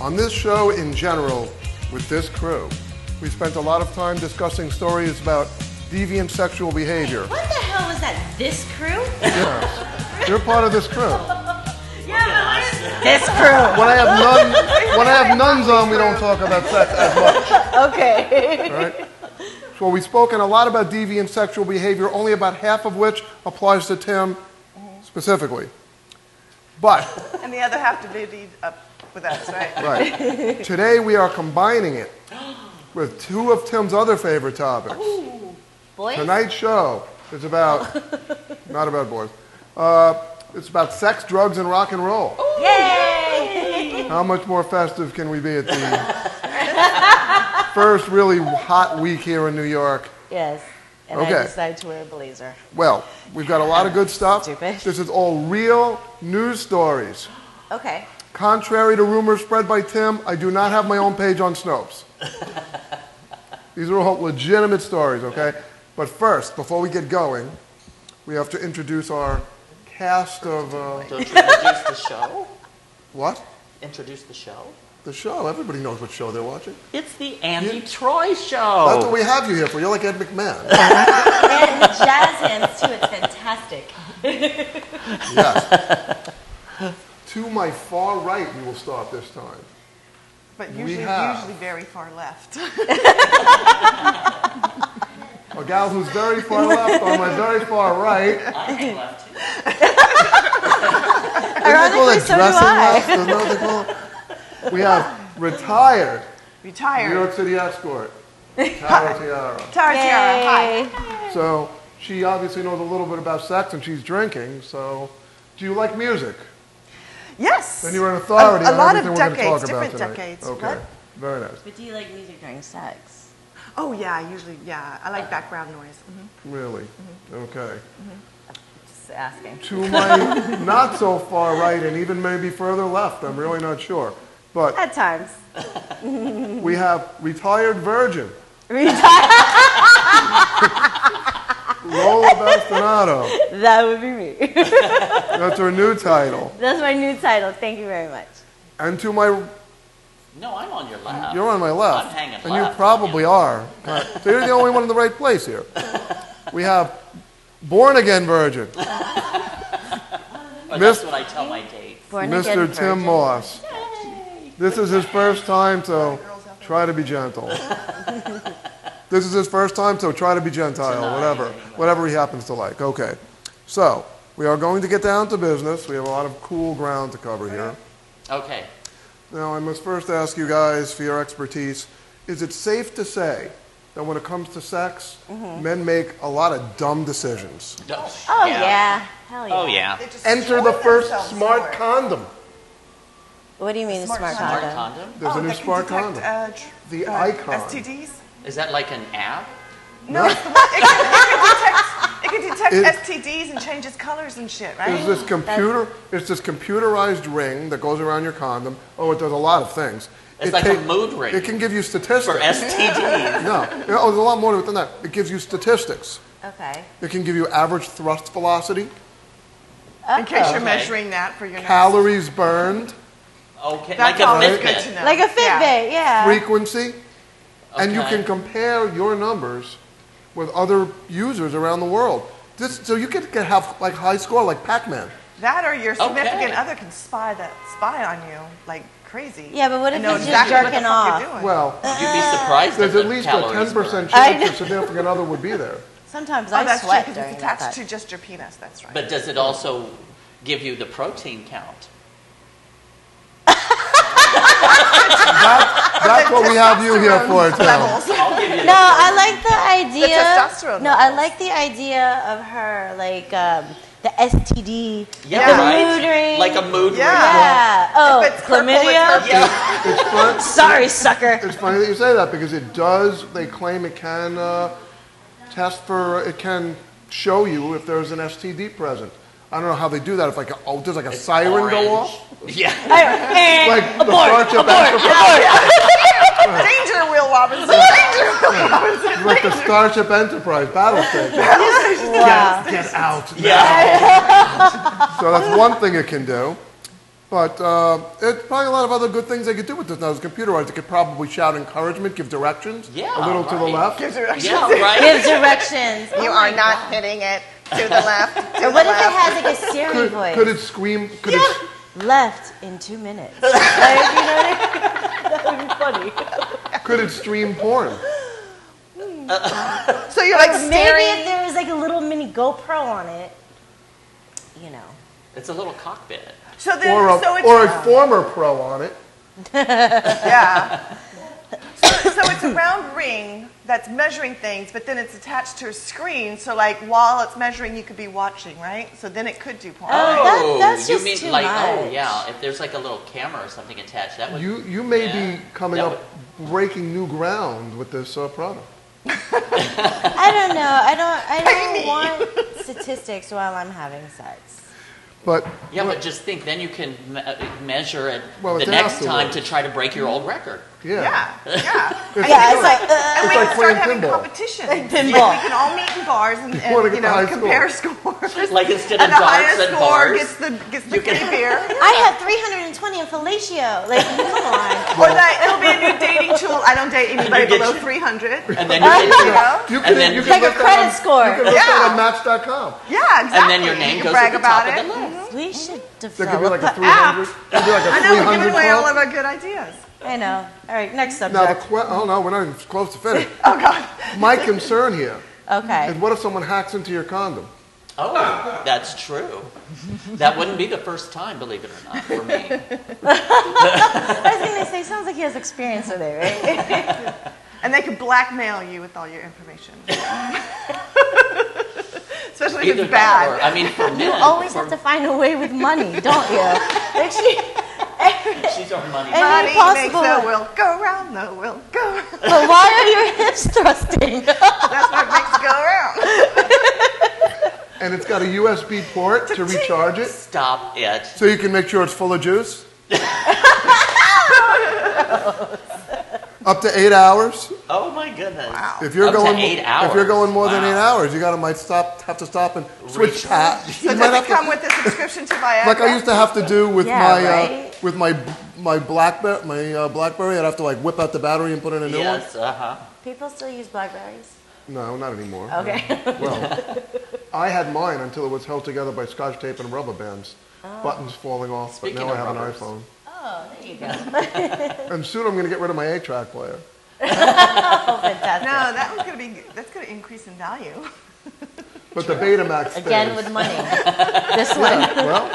On this show in general, with this crew, we spent a lot of time discussing stories about deviant sexual behavior. What the hell was that? This crew? Yes. You're part of this crew. Yeah, this crew. When I have nuns on, we don't talk about sex as much. Okay. Right? So we've spoken a lot about deviant sexual behavior, only about half of which applies to Tim specifically. But And the other half to be up with us, right? right. Today we are combining it with two of Tim's other favorite topics. Ooh, boys? Tonight's show is about, not about boys, it's about sex, drugs, and rock and roll. Ooh, yay! How much more festive can we be at the first really hot week here in New York? Yes. And Okay. I decided to wear a blazer. Well, we've got a lot of good stuff. Stupid. This is all real news stories. Okay. Contrary to rumors spread by Tim, I do not have my own page on Snopes. These are all legitimate stories, okay? But first, before we get going, we have to introduce our cast of... Don't you introduce the show? What? Introduce the show? The show. Everybody knows what show they're watching. It's the Andy Troy Show. That's what we have you here for. You're like Ed McMahon. And jazz hands, too. It's fantastic. Yes. To my far right, we will start this time. But We usually have- very far left. A gal who's very far left on my very far right. I hang left too. Ironically, so do I. Left? Isn't that what they call it? We have retired New Retired. York City escort, Tiara. Tiara, hi. Yay. So she obviously knows a little bit about sex and she's drinking. So do you like music? Yes. Then you're an authority A on lot everything of we're going to talk decades, about different tonight. decades. Okay, What? very nice. But do you like music during sex? Oh, yeah, I like background noise. Really? Okay. Just asking. To my not so far right and even maybe further left, I'm really not sure. But At times. we have retired virgin, Lola Bastinado. That would be me. That's her new title. That's my new title. Thank you very much. And to my, No, I'm on your left. you're on my left. I'm hanging and left. you probably are. So you're the only one in the right place here. We have born again virgin, But that's what I tell my dates. Born again Mr. virgin. Tym Moss. This is his first time, so try to be gentle. This is his first time, so try to be gentile, whatever he happens to like. Okay, so we are going to get down to business. We have a lot of cool ground to cover here. Okay. Now, I must first ask you guys for your expertise. Is it safe to say that when it comes to sex, men make a lot of dumb decisions? Oh, yeah. Hell yeah. Oh, yeah. They just Enter destroy the first themselves smart for it. condom. What do you mean, Smart smart Smart condom? condom? There's a new that can smart detect, condom. The icon. STDs? Is that like an app? No, it's the one. It can detect STDs and changes colors and shit, right? It's this computerized ring that goes around your condom. Oh, it does a lot of things. It's It like ta- a mood ring It can give you statistics. for STDs. No, there's a lot more to it than that. It gives you statistics. Okay. It can give you average thrust velocity, In case you're Okay. measuring that for your next. calories burned, Okay, That's like a always Fitbit. good to know. Like a Fitbit, yeah. frequency, and you Okay. can compare your numbers with other users around the world. So you can have like high score like Pac-Man. That or your significant Okay. other can spy on you like crazy. Yeah, but what if and know he's just exactly what the jerking fuck off? you're doing. Well, You'd be surprised there's at at the least a calories 10% I chance know. your significant other would be there. Sometimes Oh, I that's true sweat because during it's that attached time. to just your penis. That's right. But does it also give you the protein count? That's what we have you here for, Tim. Levels. I'll give you No, I like the idea. testosterone No, I levels. like the idea of her, like the STD, Yeah, the right. mood ring. Like a mood Yeah. Yeah. Oh, If it's purple, it's chlamydia. herpes. ring. It's fun. Sorry, sucker. It's funny that you say that because it does. They claim it can it can show you if there's an STD present. I don't know how they do that. If does like a siren Orange. go off? Yeah. Like the Starship Enterprise. Danger, Will Robinson. Danger, Will Robinson. Like the Starship Enterprise battle station. Wow. Get out. Yeah. So that's one thing it can do. But there's probably a lot of other good things they could do with this now. As computerized, they could probably shout encouragement, give directions. Yeah, a little to the left. Gives directions. Yeah, right. Give directions. You are not hitting it to the left. To Or what the if it left. has like a Siri voice? Could it scream? Could it, Left in 2 minutes. Like, you know what I mean? That would be funny. could it stream porn? So you're like Maybe staring. if there was like a little mini GoPro on it, you know. It's a little cockpit. So then, Or so it's a former pro on it? yeah. So it's a round ring that's measuring things, but then it's attached to a screen. So like while it's measuring, you could be watching, right? So then it could do porn. Oh, that's you just mean too like much. if there's like a little camera or something attached, that would You may be coming That up breaking new ground with this product. I don't know. I don't want statistics while I'm having sex. But Yeah, but just think, then you can measure it Well, the it's next time afterwards. to try to break your old record. Yeah. It's Yeah, it's like, And we like can start playing having pinball. competition. pinball. We can all meet in bars and wanna get the high compare scores. Like instead And of the darts highest and score bars. gets the free beer. I have 320 in fellatio. Like, come on. Or that it'll be a new dating tool. I don't date anybody get below you- 300. And then you get You your, know? you And can, then- you can Like a look that credit on- score. You can look Yeah. that on Match.com. Yeah, exactly. and then your name you can goes brag at the top about of it. the list. We should There develop could be like a an app. 300. Could be like a I know, we're 300 giving away all club. of our good ideas. I know. All right, next Now subject. oh no, we're not even close to finish. Oh, God. My concern here Okay. is what if someone hacks into your condom? Oh, that's true. That wouldn't be the first time, believe it or not, for me. I was going to say, sounds like he has experience with it, right? And they could blackmail you with all your information. Especially if Either it's that bad. or, I mean, for men. You always have to find a way with money, don't you? Like She's our money. Every Money makes possible the way. world go round, the world go round. But why are your hips thrusting? That's what makes it go around. And it's got a USB port to recharge it, Stop it. so you can make sure it's full of juice. Up to 8 hours. Oh my goodness. Wow. If you're Up to going 8 hours. if you're going more than Wow. 8 hours, you have to stop and switch Recharge. tabs. So does it come with a subscription to Viagra? Like I used to have to do with Yeah, my right? with my BlackBerry. I'd have to like whip out the battery and put in a new one. Yes, uh-huh. People still use Blackberries? No, not anymore. Okay. Well, I had mine until it was held together by Scotch tape and rubber bands, buttons falling off. Speaking but now I of have rubbers. an iPhone, Oh, there you go. and soon I'm going to get rid of my 8-track player. Oh, fantastic. No, that's going to increase in value. But the Betamax stays. Again with money. This one. Well,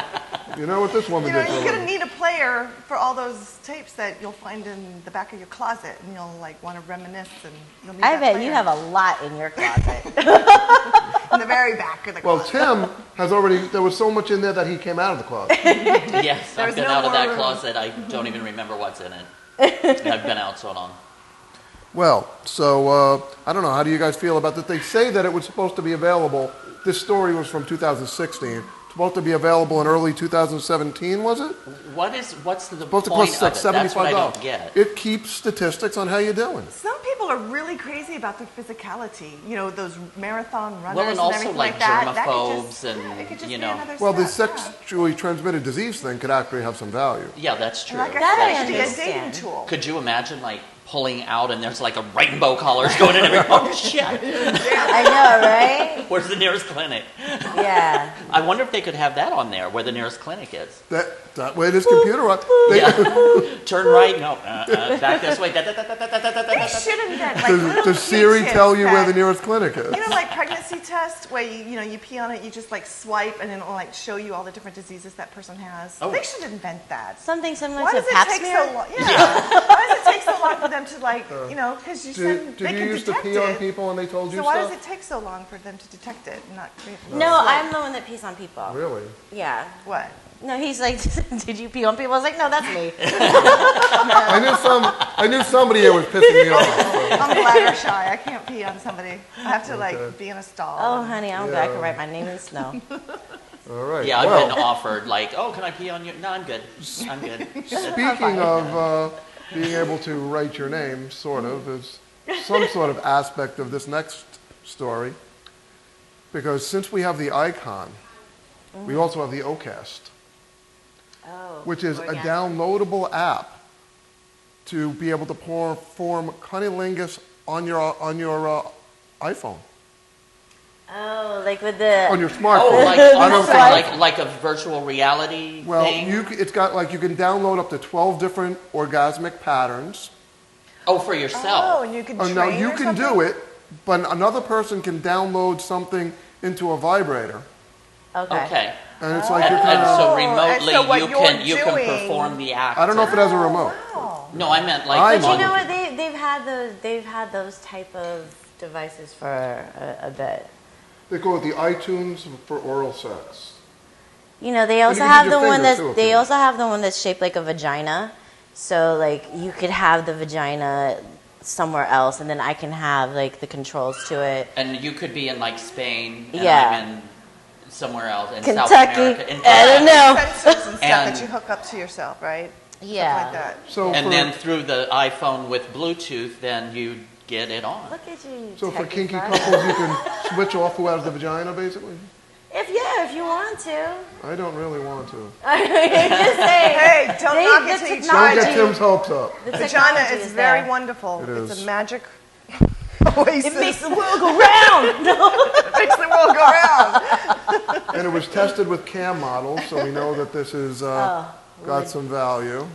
you know what this woman You know, did for a you're going to living. need a player for all those tapes that you'll find in the back of your closet, and you'll like want to reminisce, and you'll need I that bet player you have a lot in your closet. in the very back of the Well, closet. Tim has already. There was so much in there that he came out of the closet. Yes, There's I've been no out of more that room. closet. I don't even remember what's in it. I've been out so long. Well, so I don't know. How do you guys feel about that? They say that it was supposed to be available. This story was from 2016. Supposed to be available in early 2017, was it? What's the Supposed to point cost of like it? That's what I $75. don't get. It keeps statistics on how you're doing. Some people are really crazy about their physicality. You know, those marathon runners Well, and also everything like like that. That could germaphobes just, and, it could just you be know. another Well, the step. sexually transmitted disease thing could actually have some value. Yeah, that's true. Like I That said, I it should be a understand. dating tool. Could you imagine like pulling out and there's like a rainbow collars going in every oh shit. I know, right? Where's the nearest clinic? Yeah. I wonder if they could have that on there where the nearest clinic is. That way, this computer. Yeah. Turn right, no, back this way. They should invent like little Does Siri Q-tips tell you where that- the nearest clinic is? You know, like pregnancy test where you pee on it, you just like swipe, and then it'll like show you all the different diseases that person has. Oh. They should invent that. Something similar Why to does a it pap take smear? so long? Yeah. Why does it take so long for them to like, because you send, Did they you can used to detect pee on it. people and they told you So why stuff? does it take so long for them to detect it and not create? No, I'm the one that pees on people. Really? Yeah. What? No, he's like, did you pee on people? I was like, no, that's me. I knew somebody here was pissing me off. So. I'm bladder shy. I can't pee on somebody. I have to like be in a stall. Oh, honey, I don't I can Yeah. write my name in snow. All right. Yeah, I've well, been offered like, oh, can I pee on you? No, I'm good. I'm good. speaking of being able to write your name, sort of, is some sort of aspect of this next story. Because since we have the icon, we also have the OCast. which is a orgasm. downloadable app to be able to perform cunnilingus on your iPhone, Oh, like with the. on your smartphone. Oh, like, I don't almost think- like a virtual reality Well, thing? it's got like you can download up to 12 different orgasmic patterns. Oh, for yourself. Oh, and you can train Now you or can something? do it, but another person can download something into a vibrator, Okay. and it's like you're And kind of. so and remotely so what you you're can doing- perform the act. I don't know if it has a remote. No, I meant like. I But you on- know what? They've had those type of devices for a bit. They call it the iTunes for oral sex. You know, they you also can have use the your one finger, that's too, if they you want. also have the one that's shaped like a vagina. So like you could have the vagina somewhere else, and then I can have like the controls to it. And you could be in like Spain, and Yeah. I'm in somewhere else in South Kentucky. America. I don't know. Sensors and stuff And- that you hook up to yourself, right? Yeah. Stuff like that. So And for, then through the iPhone with Bluetooth, then you get it on. Look at you. so for techie kinky fuck. couples, you can switch off who has the vagina, basically. If you want to. I don't really want to. Just say. Hey, don't knock it till you Don't try get it. Tim's hopes up. The Vagina technology is very there. wonderful. It It's is. a magic oasis. It makes the world go round. makes the world go round. And it was tested with cam models, so we know that this is got some value.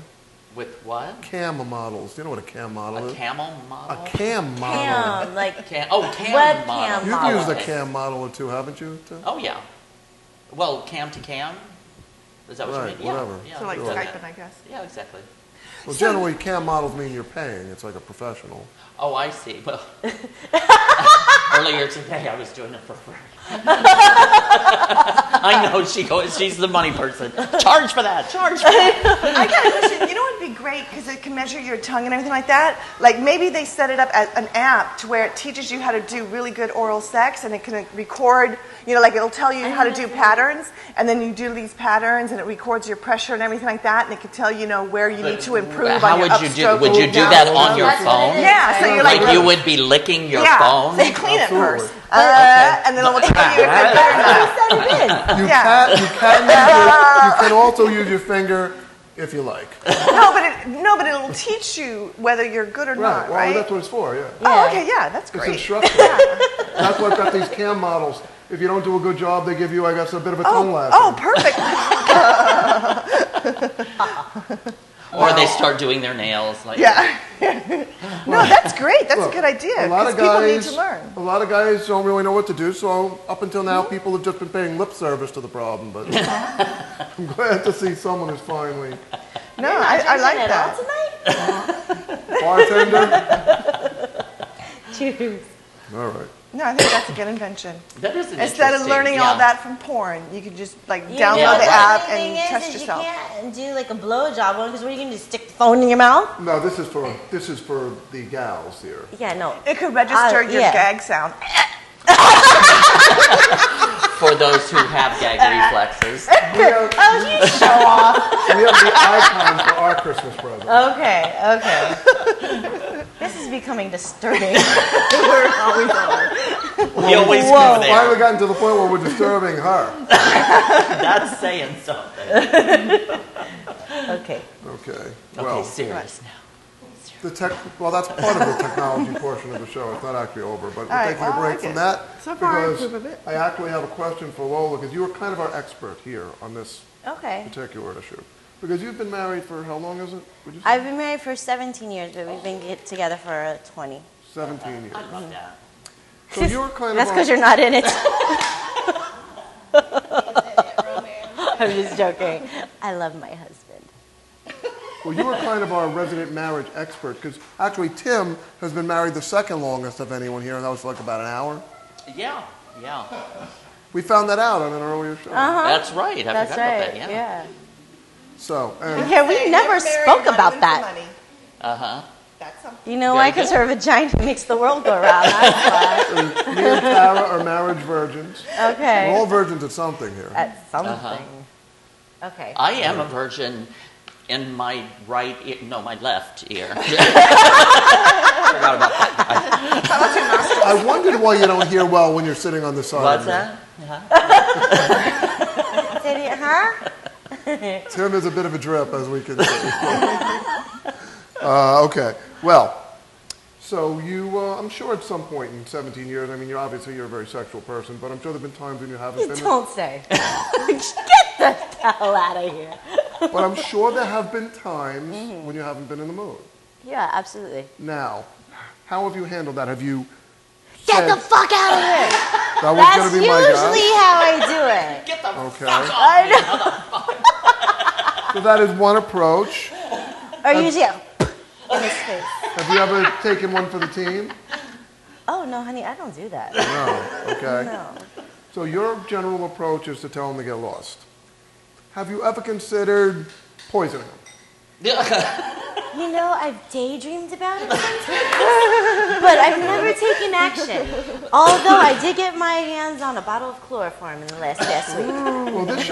With what? Cam models. You know what a cam model A is? camel A model? cam model. Cam, like Cam Webcam model. You've model. used a Okay. cam model or two, haven't you, Tim? Oh, yeah. Well, cam to cam? Is that what Right, you mean? whatever. Yeah, So like we've done Skyping, that. I guess. Yeah, exactly. Well, generally, cam models mean you're paying. It's like a professional. Oh, I see. Well, earlier today I was doing it for free. I know she's the money person. Charge for that. Charge for that. I got a question. You know what would be great because it can measure your tongue and everything like that? Like maybe they set it up as an app to where it teaches you how to do really good oral sex and it can record, you know, like it'll tell you how to do patterns and then you do these patterns and it records your pressure and everything like that and it can tell you know where you need to improve How on your would you do? upstroke Would you and do that on downstroke. your That's what phone? it is. Yeah, so you're Like like, you would be licking your yeah, phone? so you clean it Absolutely. first. And then it will tell you if it's good or not. You Yeah. you can also use your finger if you like. No, but it'll teach you whether you're good or Right. not, Well, right? that's what it's for. Yeah. Oh, okay, yeah, that's It's great. instructive. That's why I've got these cam models. If you don't do a good job, they give you, I guess, a bit of a tongue lesson. Oh, perfect. Or they start doing their nails. Like, Yeah. No, that's great. That's Look, a good idea. A lot Because of people need guys, to learn. a lot of guys don't really know what to do. So up until now, people have just been paying lip service to the problem. But I'm glad to see someone who's finally No, I like Drinking it all that. tonight? bartender. Cheers. All right. No, I think that's a good invention. That is an Instead of interesting- learning yeah. all that from porn, you could just like Yeah, download the but app the and thing test is yourself. You can't do like a blowjob one because what are you going to do? Stick the phone in your mouth? No, this is for the gals here. Yeah, no. It could register your yeah. gag sound. For those who have gag reflexes. We have, Oh, you show off. we have the icon for our Christmas present. Okay. This is becoming disturbing. We're always on. We always Whoa. go there. Finally gotten to the point where we're disturbing her. That's saying something. Okay. Okay. Okay, Well, serious now. that's part of the technology portion of the show. It's not actually over, but we're right, taking well, a I break like from it. that So far, I because approve of it. I actually have a question for Lola because you were kind of our expert here on this Okay. particular issue. Because you've been married for how long is it? Would you say? I've been married for 17 years, but we've been together for 20. 17 years. I love that. So you were kind That's of because our, you're not in it. I'm just joking. I love my husband. well, you were kind of our resident marriage expert because actually Tim has been married the second longest of anyone here, and that was like about an hour. Yeah, yeah. We found that out on an earlier show. That's right. I That's forgot right. about that. Yeah. Yeah. So, and Yeah, we never spoke about that. Uh-huh. That's something. You know why? Very Because her vagina makes the world go round. That's me and Tara are marriage virgins. why. Okay. We're all virgins at something here. At something. Okay. I am a virgin in my right ear, no, my left ear. Forgot about that. I wondered why you don't hear well when you're sitting on the side. What's of me. that? Did it hurt? Tim is a bit of a drip, as we can see. Okay. Well, so you, I'm sure at some point in 17 years, I mean, you're a very sexual person, but I'm sure there have been times when you haven't been. Don't say. Get the hell out of here. But I'm sure there have been times when you haven't been in the mood. Yeah, absolutely. Now, how have you handled that? Have you Get the fuck out of here. That was That's going to be my usually guess? how I do it. Get the Okay. fuck off I me. know. So that is one approach. Or usually in his face. Have you ever taken one for the team? Oh, no, honey, I don't do that. No. Okay. No. So your general approach is to tell them to get lost. Have you ever considered poisoning them? You know, I've daydreamed about it sometimes, but I've never taken action. Although I did get my hands on a bottle of chloroform in the last week. Well, this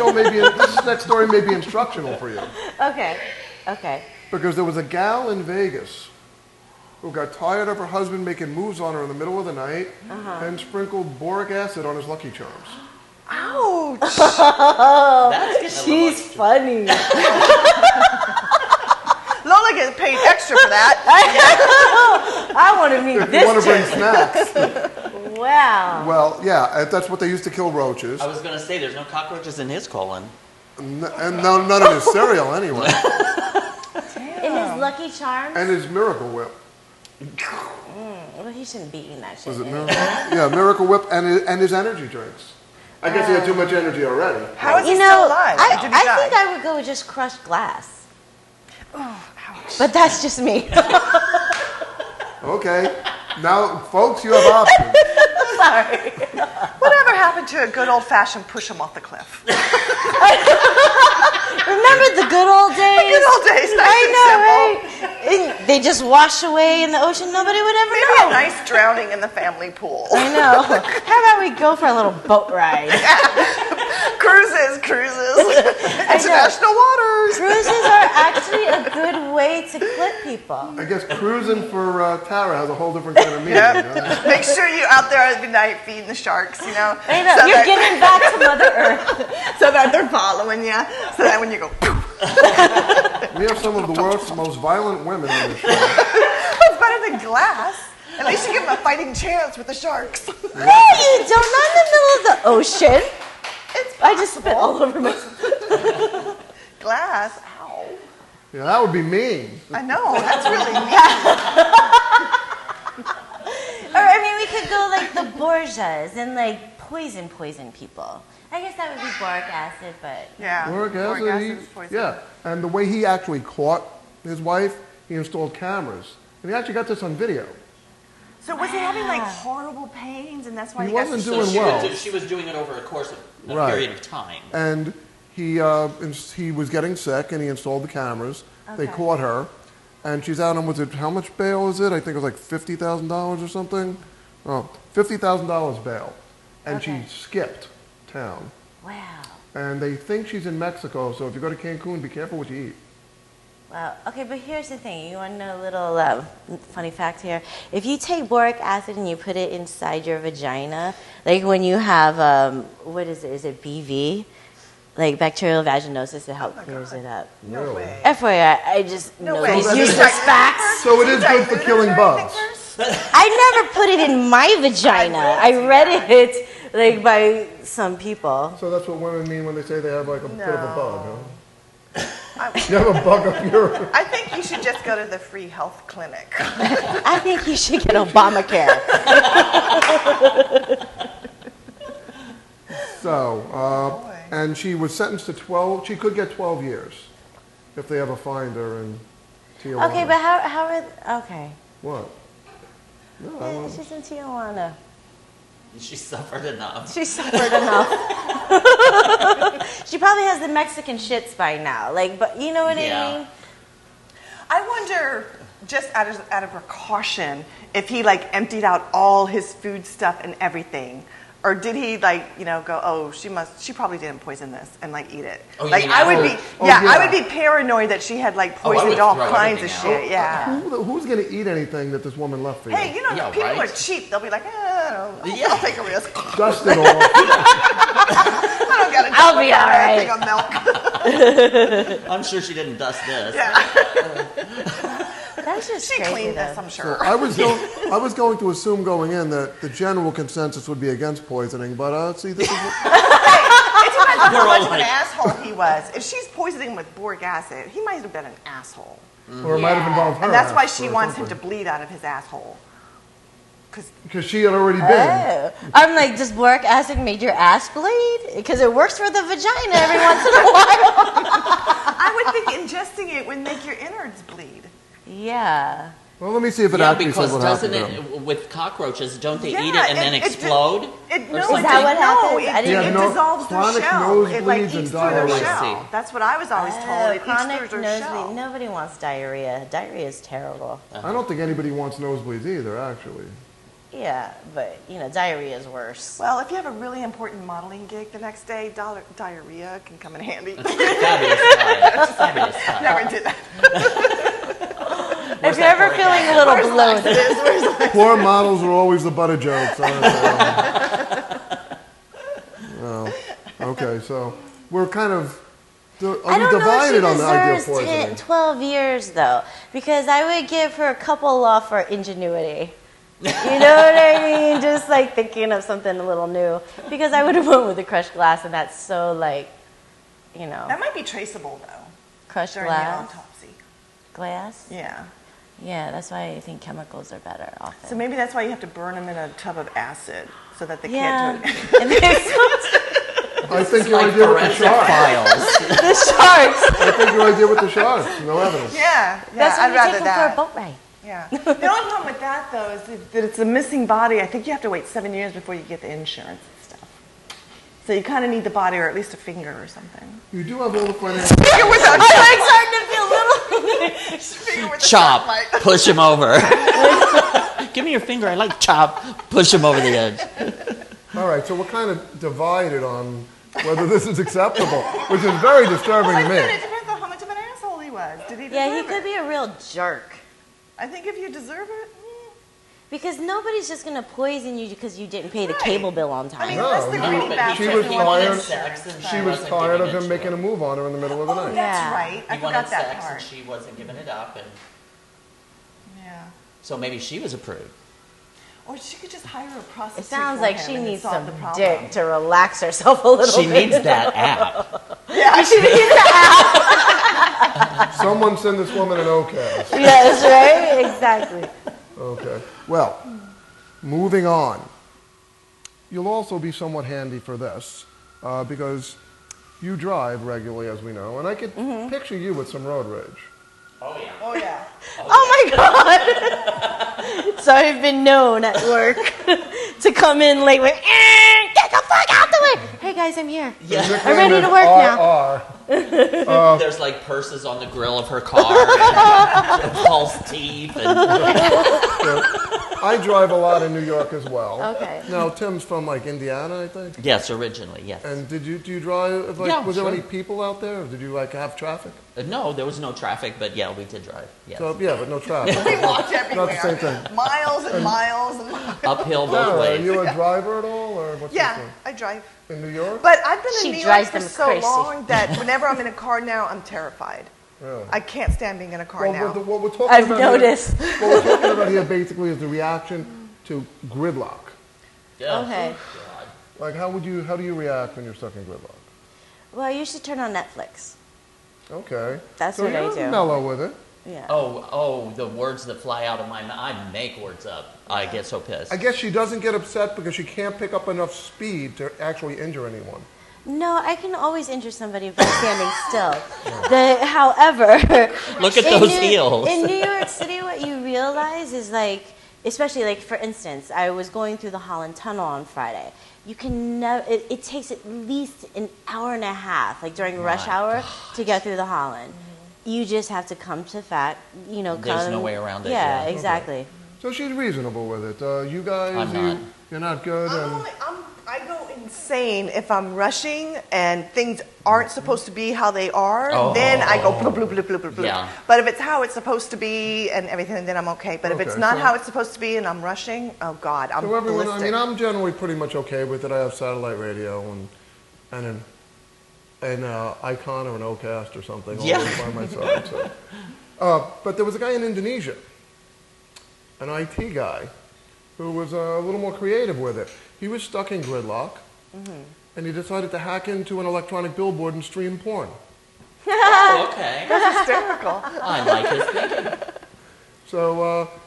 next story may be instructional for you. Okay. Because there was a gal in Vegas who got tired of her husband making moves on her in the middle of the night and sprinkled boric acid on his Lucky Charms. Ouch. That's She's funny. Lola gets paid extra for that. I want to meet If you want to bring this snacks. Wow. Well, yeah, that's what they used to kill roaches. I was going to say, there's no cockroaches in his colon. And none of his cereal, anyway. In his Lucky Charms? And his Miracle Whip. Well, he shouldn't be eating that shit. Was it Miracle? Yeah, Miracle Whip and his energy drinks. I guess he had too much energy already. How is he You still know, alive? I Did he die? think I would go with just crushed glass. Oh, ouch. But that's just me. Okay. Now, folks, you have options. Sorry. Whatever happened to a good old-fashioned push him off the cliff? Remember the good old days? Good old days, nice I and know, simple. right? And they just wash away in the ocean. Nobody would ever Maybe know. a nice drowning in the family pool. I know. How about we go for a little boat ride? Cruises. International waters. Cruises are actually a good way to clip people. I guess cruising for Tara has a whole different kind of meaning. Yep. Make sure you're out there at midnight feeding the sharks, you know. I know. So You're that- getting back to Mother Earth. so that they're following you. So that when you go, We have some of the world's most violent women on the show. it's better than glass. At least you give them a fighting chance with the sharks. No, you don't. Not in the middle of the ocean. I just spit all over myself. Glass. Ow. Yeah, that would be mean. I know. That's really mean. Or, I mean, we could go like the Borgias and like poison people. I guess that would be boric acid, but... Yeah. Boric acid, is poison. yeah. And the way he actually caught his wife, he installed cameras. And he actually got this on video. So was he having like horrible pains, and that's why He he got wasn't so doing she well. she was doing it over a course of a Right. period of time. And he was getting sick, and he installed the cameras. They Okay. caught her, and she's out on, how much bail is it? I think it was like $50,000 or something. Oh, $50,000 bail. And Okay. she skipped town. Wow. And they think she's in Mexico, so if you go to Cancun, be careful what you eat. Wow. Okay, but here's the thing. You want to know a little funny fact here? If you take boric acid and you put it inside your vagina, like when you have, what is it? Is it BV? Like bacterial vaginosis, it helps clears it up. No Really? way. FYI, I just No know way. these So useless that's- facts. So it is good for Diluted killing or bugs. anything first? I never put it in my vagina. I read it like by some people. So that's what women mean when they say they have like a bit of a bug, huh? I, You have a bug up your... I think you should just go to the free health clinic. I think you should get Obamacare. So, boy. and she was sentenced to 12, she could get 12 years if they ever find her in Tijuana. Okay, but how are, okay. What? No, I Yeah, don't- she's in Tijuana. She suffered enough. She suffered enough. She probably has the Mexican shits by now. Like, but you know what I Yeah. mean? I wonder, just out of precaution, if he like emptied out all his food stuff and everything, or did he like go, oh, she probably didn't poison this and like eat it. Oh, you like mean I would after- be, Oh, yeah, yeah. I would be paranoid that she had like Oh, I would poisoned all throw kinds of everything out. shit. Yeah. Who's going to eat anything that this woman left for you? Hey, Yeah, people right. are cheap. They'll be like, I don't know, Yeah. I'll take a risk. Dust it off. don't got to I'll be all right. thing of milk. I'm sure she didn't dust this. Yeah. That's just She crazy, cleaned though. this, I'm So sure. I was going to assume going in that the general consensus would be against poisoning, but see, this is It depends on We're how all much of an like- asshole he was. If she's poisoning him with boric acid, he might have been an asshole. or it might have involved her. And that's why ass she or wants him to something. bleed out of his asshole. Because she had already been. Oh. I'm like, does boric acid make your ass bleed? Because it works for the vagina every once in a while. I would think ingesting it would make your innards bleed. Yeah. Well, let me see if it Yeah, actually because says what doesn't happened to him. it, with cockroaches, don't they Yeah, eat it and then it- explode? No, or Is that something? what happens? No, I didn't it know. dissolves their Chronic shell. It like nosebleeds eats and through their diarrhea. I shell. see. That's what I was always told. It eats Chronic through their nosebleed. shell. Nobody wants diarrhea. Diarrhea is terrible. I don't think anybody wants nosebleeds either, actually. Yeah, but diarrhea is worse. Well, if you have a really important modeling gig the next day, diarrhea can come in handy. Fabulous time. Fabulous time. Never did that. If you're ever boric feeling a little bloated, Poor models are always the butt of jokes. Aren't they? Well, okay, so we're kind of I are we don't know if she divided on the idea of deserves poisoning? 10, 12 years though, because I would give her a couple off for ingenuity. You know what I mean? Just like thinking of something a little new. Because I would have went with the crushed glass, and that's so That might be traceable, though, crushed during the glass. autopsy. Glass? Yeah. Yeah, that's why I think chemicals are better often. So maybe that's why you have to burn them in a tub of acid so that they yeah. can't do it. And there's I think your Like idea with the forensic sharks. files. the sharks. I think your idea with the sharks. No evidence. Yeah. That's I'd when you rather take them for a that. boat ride. Yeah. The only problem with that, though, is that it's a missing body. I think you have to wait 7 years before you get the insurance and stuff. So you kind of need the body or at least a finger or something. You do have all the financial. Finger with a I'm like starting to feel little. finger with a Chop. shark bite. Push him over. Give me your finger. I like chop. Push him over the edge. All right, so we're kind of divided on whether this is acceptable, which is very disturbing Like to I said, me. it depends on how much of an asshole he was. Did he deserve Yeah, he it? could be a real jerk. I think if you deserve it, Because nobody's just going to poison you because you didn't pay the Right. cable bill on I time. mean, No, unless the he- green But bastard she was who he wanted wanted sex and She was wasn't tired giving of it him to making her. a move on her in the middle of the Oh, night. that's Yeah. right. I He wanted forgot that sex part. and she wasn't giving it up, and Yeah. so maybe she was a prude. Or she could just hire a prostitute. It sounds for like him she and needs solve some the problem. dick to relax herself a little She bit. needs that app. Yeah, She needs Someone send this woman an OCAS. Yes, right? Exactly. Okay. Well, moving on. You'll also be somewhat handy for this because you drive regularly, as we know, and I could picture you with some road rage. Oh yeah. Oh yeah. Oh my God. So I've been known at work to come in late with, get the fuck out the way. Hey guys, I'm here. Yeah. I'm ready to work now. There's like purses on the grill of her car, and false teeth, and I drive a lot in New York as well. Okay. Now, Tim's from like Indiana, I think. yes, originally, yes. And do you drive? Like, Yeah, was there sure. any people out there? Or did you like have traffic? No, there was no traffic, but yeah, we did drive. Yes. So yeah, but no traffic. We walked Not everywhere. the same thing. Miles and miles and miles. Uphill No, both are ways. you a driver at all, or what's your Yeah, thing? I drive. In New York? But I've been She in New York drives for them so crazy. long that whenever I'm in a car now, I'm terrified. Really? I can't stand being in a car Well, now. what we're talking I've about noticed. Here, what we're talking about here basically is the reaction to gridlock. Yeah. Okay. Like, how do you react when you're stuck in gridlock? Well, you should turn on Netflix. Okay. That's so what I you're do. mellow with it. Yeah. Oh, the words that fly out of my mouth. I make words up. I get so pissed. I guess she doesn't get upset because she can't pick up enough speed to actually injure anyone. No, I can always injure somebody by standing still. However, Look at in those New- heels. In New York City, what you realize is like, especially like for instance, I was going through the Holland Tunnel on Friday. You can never. It takes at least an hour and a half, like during rush hour, to get through the Holland. You just have to come to fact, There's come, no way around it, Yeah, yeah. exactly. So she's reasonable with it. You guys, I'm not. you're not good. And I go insane if I'm rushing and things aren't supposed to be how they are. Oh. Then I go bloop, bloop, bloop, bloop, bloop, bloop. Yeah. But if it's how it's supposed to be and everything, then I'm okay. But if it's Okay, not so- how it's supposed to be and I'm rushing, oh God, I'm so everyone, I ballistic. mean, I'm generally pretty much okay with it. I have satellite radio, and and an icon or an OCast or something all Yeah. over by my side. So. But there was a guy in Indonesia, an IT guy, who was a little more creative with it. He was stuck in gridlock, and he decided to hack into an electronic billboard and stream porn. Oh, okay. That's hysterical. I like his thinking. So,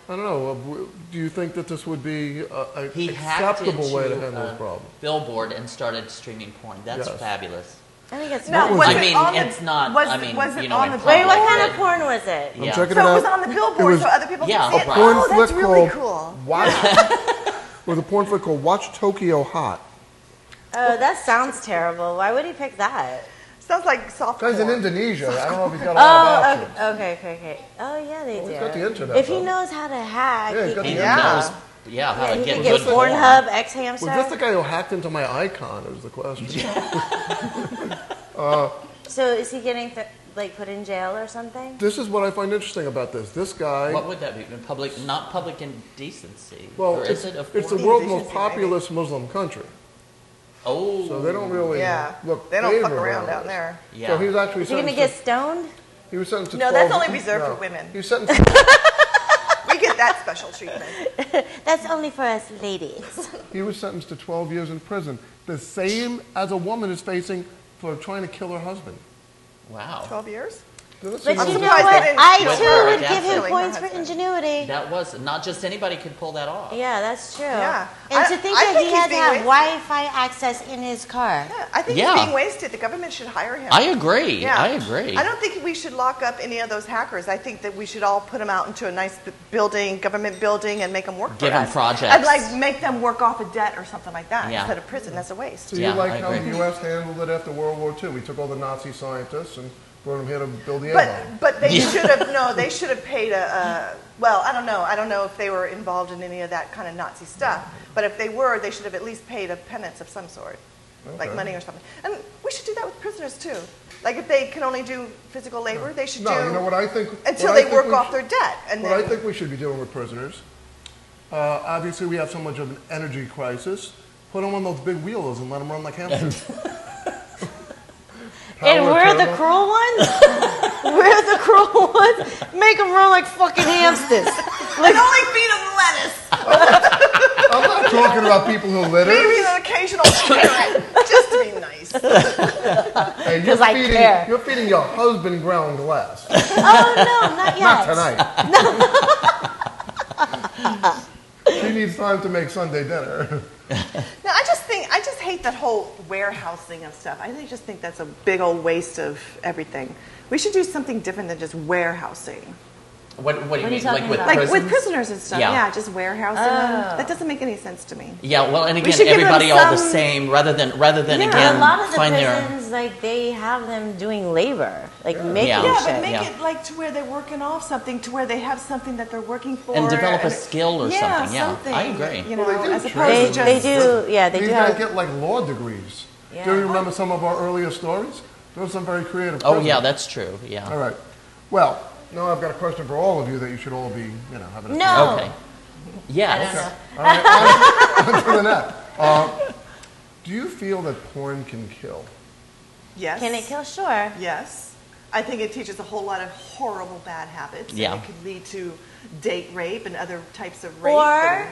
I don't know, do you think that this would be an He hacked acceptable way to into handle this a problem? billboard and started streaming porn. That's Yes. fabulous. I think it's Now, was was it I mean, on the- it's not. was I it- mean, was it you know, on in the- Wait, what public, kind of but- porn was it? I'm Yeah. checking So it it out. was on the billboard It was- so other people Yeah, could see it. right. Porn Oh, flick that's really called cool. Watch, it was a porn flick called Watch Tokyo Hot. Oh, that sounds terrible. Why would he pick that? Sounds like soft Guy's in porn. Indonesia. I don't know if he's got a lot of options. Oh, okay. Oh, yeah, they Well, do. he's got the internet, If he though. knows how to hack, Yeah, he's he got can, the He internet. knows, how yeah, to he get can good get porn. Pornhub, X-Hamster. Was this the guy who hacked into my icon is the question. So is he getting put in jail or something? This is what I find interesting about this. This guy, What would that be? Public, not public indecency. well, or it's, is it a it's the foreign- world's most Indecency, populous Muslim country. Oh, So they don't really Yeah. look They don't fuck favorably around on down this. there. yeah. So he was actually Is he sentenced gonna get stoned? he was sentenced to No, 12 that's only reserved for women. He was sentenced We get that special treatment. That's only for us ladies. He was sentenced to 12 years in prison, the same as a woman is facing for trying to kill her husband. Wow. 12 years? Doesn't that But seem you know surprised they what? didn't I kill too her. would Yeah. give him Killing her points for husband. ingenuity. That was not just anybody could pull that off. Yeah, that's true. Yeah. And I- to think I that think he he's had to being have wasted. Wi-Fi access in his car. Yeah, I think Yeah. he's being wasted. The government should hire him. I agree. Yeah. I agree. I don't think we should lock up any of those hackers. I think that we should all put them out into a nice building, government building, and make them work Give for 'em us. projects. I'd like make them work off a debt or something like that Yeah. instead of prison. That's a waste. So Yeah, you like I how agree. the U.S. handled it after World War II? We took all the Nazi scientists and brought them here to build the A-bomb. But they Yeah. should have they should have paid well, I don't know if they were involved in any of that kind of Nazi stuff. But if they were, they should have at least paid a penance of some sort, like Okay. money or something. And we should do that with prisoners too. Like if they can only do physical labor, they should No, do you know what I think? until what I they think work we off sh- their debt. And What then I think we should be doing with prisoners, obviously we have so much of an energy crisis. Put them on those big wheels and let them run like hamsters. And Power we're the turtle. cruel ones? We're the cruel ones? Make them run like fucking hamsters. and only feed them lettuce. I'm not talking about people who litter. Maybe an occasional carrot, just to be nice. Hey, 'Cause I care. You're feeding your husband ground glass. Oh, no, not yet. Not tonight. She needs time to make Sunday dinner. No, I just hate that whole warehousing of stuff. I just think that's a big old waste of everything. We should do something different than just warehousing. What do you What are you mean? talking Like with about? Like prisons? with prisoners and stuff. Yeah. Yeah, just warehousing them. That doesn't make any sense to me. Yeah, well, and again, should give them everybody all the some- same, rather than Yeah. again A lot of the find their. prisons, they have them doing labor, making Yeah. Yeah, shit. but make yeah. it like to where they're working off something, to where they have something that they're working for. And develop a and- skill or something, yeah. something, I agree. You know, Well, they do as train opposed They, to just... they do, yeah, they These do guys have. get like law degrees. Yeah. Do you remember some of our earlier stories? Those are some very creative Oh prisoners. yeah, that's true. Yeah. All right. Well, now I've got a question for all of you that you should all be, having a No. Okay. Yes. All right, on to the net. Do you feel that porn can kill? Yes. Can it kill? Sure. Yes. I think it teaches a whole lot of horrible bad habits. Yeah. And it could lead to date rape and other types of rape. Or and-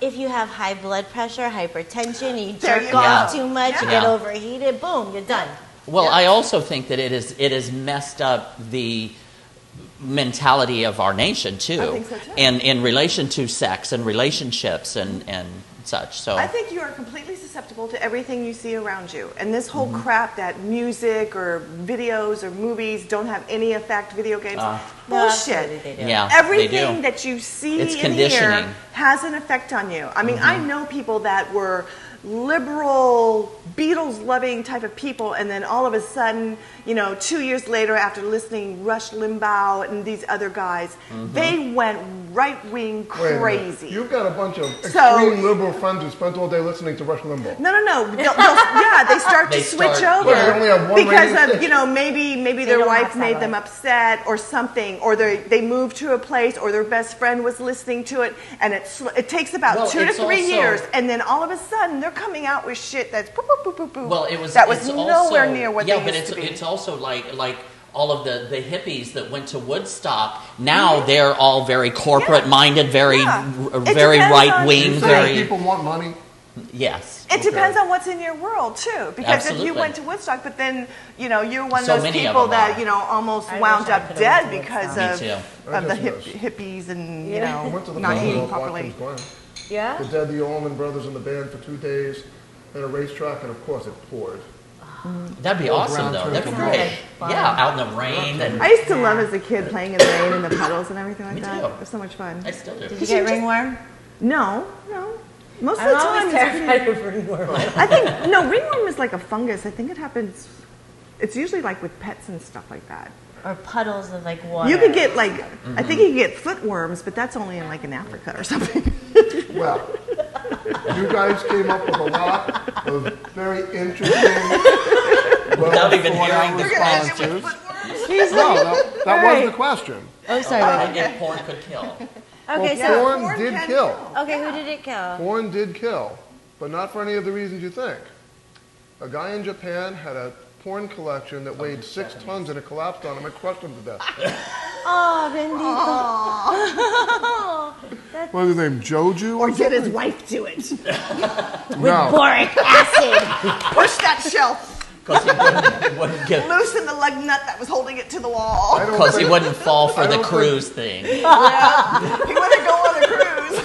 if you have high blood pressure, hypertension, you There jerk you off go. too much, you Yeah. get overheated, boom, you're done. Well, I also think that it is messed up the mentality of our nation too, I think so, too. and in relation to sex and relationships and such. So I think you are completely susceptible to everything you see around you. And this whole Mm-hmm. crap that music or videos or movies don't have any effect, video games, No, bullshit. absolutely they do. yeah, Everything they do. that you see It's in conditioning. Mm-hmm. here has an effect on you. I mean, I know people that were liberal, Beatles-loving type of people, and then all of a sudden, 2 years later, after listening Rush Limbaugh and these other guys, Mm-hmm. they went right-wing Wait a minute. crazy. You've got a bunch of extreme liberal friends who spent all day listening to Rush Limbaugh. No. They start to switch over Well, they only have one because radio of, you know, maybe their don't wife have made them satellite. upset or something, or they moved to a place, or their best friend was listening to it, and it takes about 2 to 3 years, and then all of a sudden they're coming out with shit that's boop, boop, boop, boop, boop. Well, it was that was it's nowhere also, near what yeah, they but used to be. it's also like all of the hippies that went to Woodstock. Now they're all very corporate minded, very very depends right on- wing, You very say people want money? yes. It depends on what's in your world too, because if Absolutely. you went to Woodstock, but then you're one of So those many of people them that are. almost I wound wish I up could've dead went to because Woodstock. Me too. of the I just hippies and I went to the not eating festival of properly. Watkins Glen. Yeah? The Dead, the Allman Brothers and the band for 2 days at a racetrack, and of course it poured. That'd be Or awesome ground though. truth That'd be and great. fun. Yeah, out in the rain and I used to love as a kid playing in the rain and the puddles and everything like Me that. too. It was so much fun. I still do. Did you get ringworm? No. Most of I'm the time, always it's terrified of ringworm. I think no, ringworm is like a fungus. I think it happens. It's usually like with pets and stuff like that. Or puddles of like water. You could get like I think you could get footworms, but that's only in Africa or something. Well, you guys came up with a lot of very interesting, Without even well-thought-out hearing the responses. No, that was the question. Oh, sorry. if porn could kill. Okay, Well, so porn did kill. okay, who did it kill? Porn did kill, but not for any of the reasons you think. A guy in Japan had a porn collection that weighed 6 tons and it collapsed on him and crushed him to death. Oh, bendito. What was his name, Joju? Or did his wife do it? No. Boric acid. Push that shelf. Because he wouldn't give. Loosen the lug nut that was holding it to the wall. I don't Because he think- wouldn't fall for I the don't cruise thing. He wouldn't go on a cruise.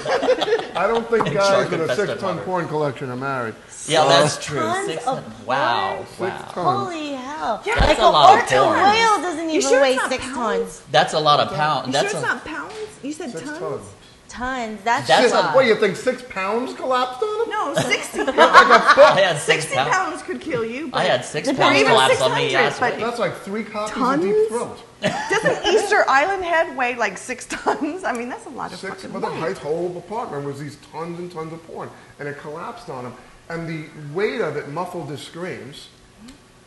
I don't think guys Shark with a infested 6-ton water. porn collection are married. Yeah, that's true. Tons 6 of tons. Wow, wow. 6 tons. Holy hell. Yeah, Like That's a a lot of orca porn. whale doesn't even sure weigh it's not 6 pounds? tons. That's a lot of pounds. You That's sure it's a, not pounds? You said 6 tons? tons. Tons. That's That's a a- lot. What, you think 6 pounds collapsed on him? No, 60 pounds. I had 6 60 pounds. pounds could kill you. But I had 6 or pounds even collapse on me 600, last but week. That's like 3 copies Tons? of Deep Throat. doesn't Easter Island Head weigh like 6 tons? I mean, that's a lot of 6, fucking but the weight. whole apartment was these tons and tons of porn, and it collapsed on him. And the weight of it muffled his screams,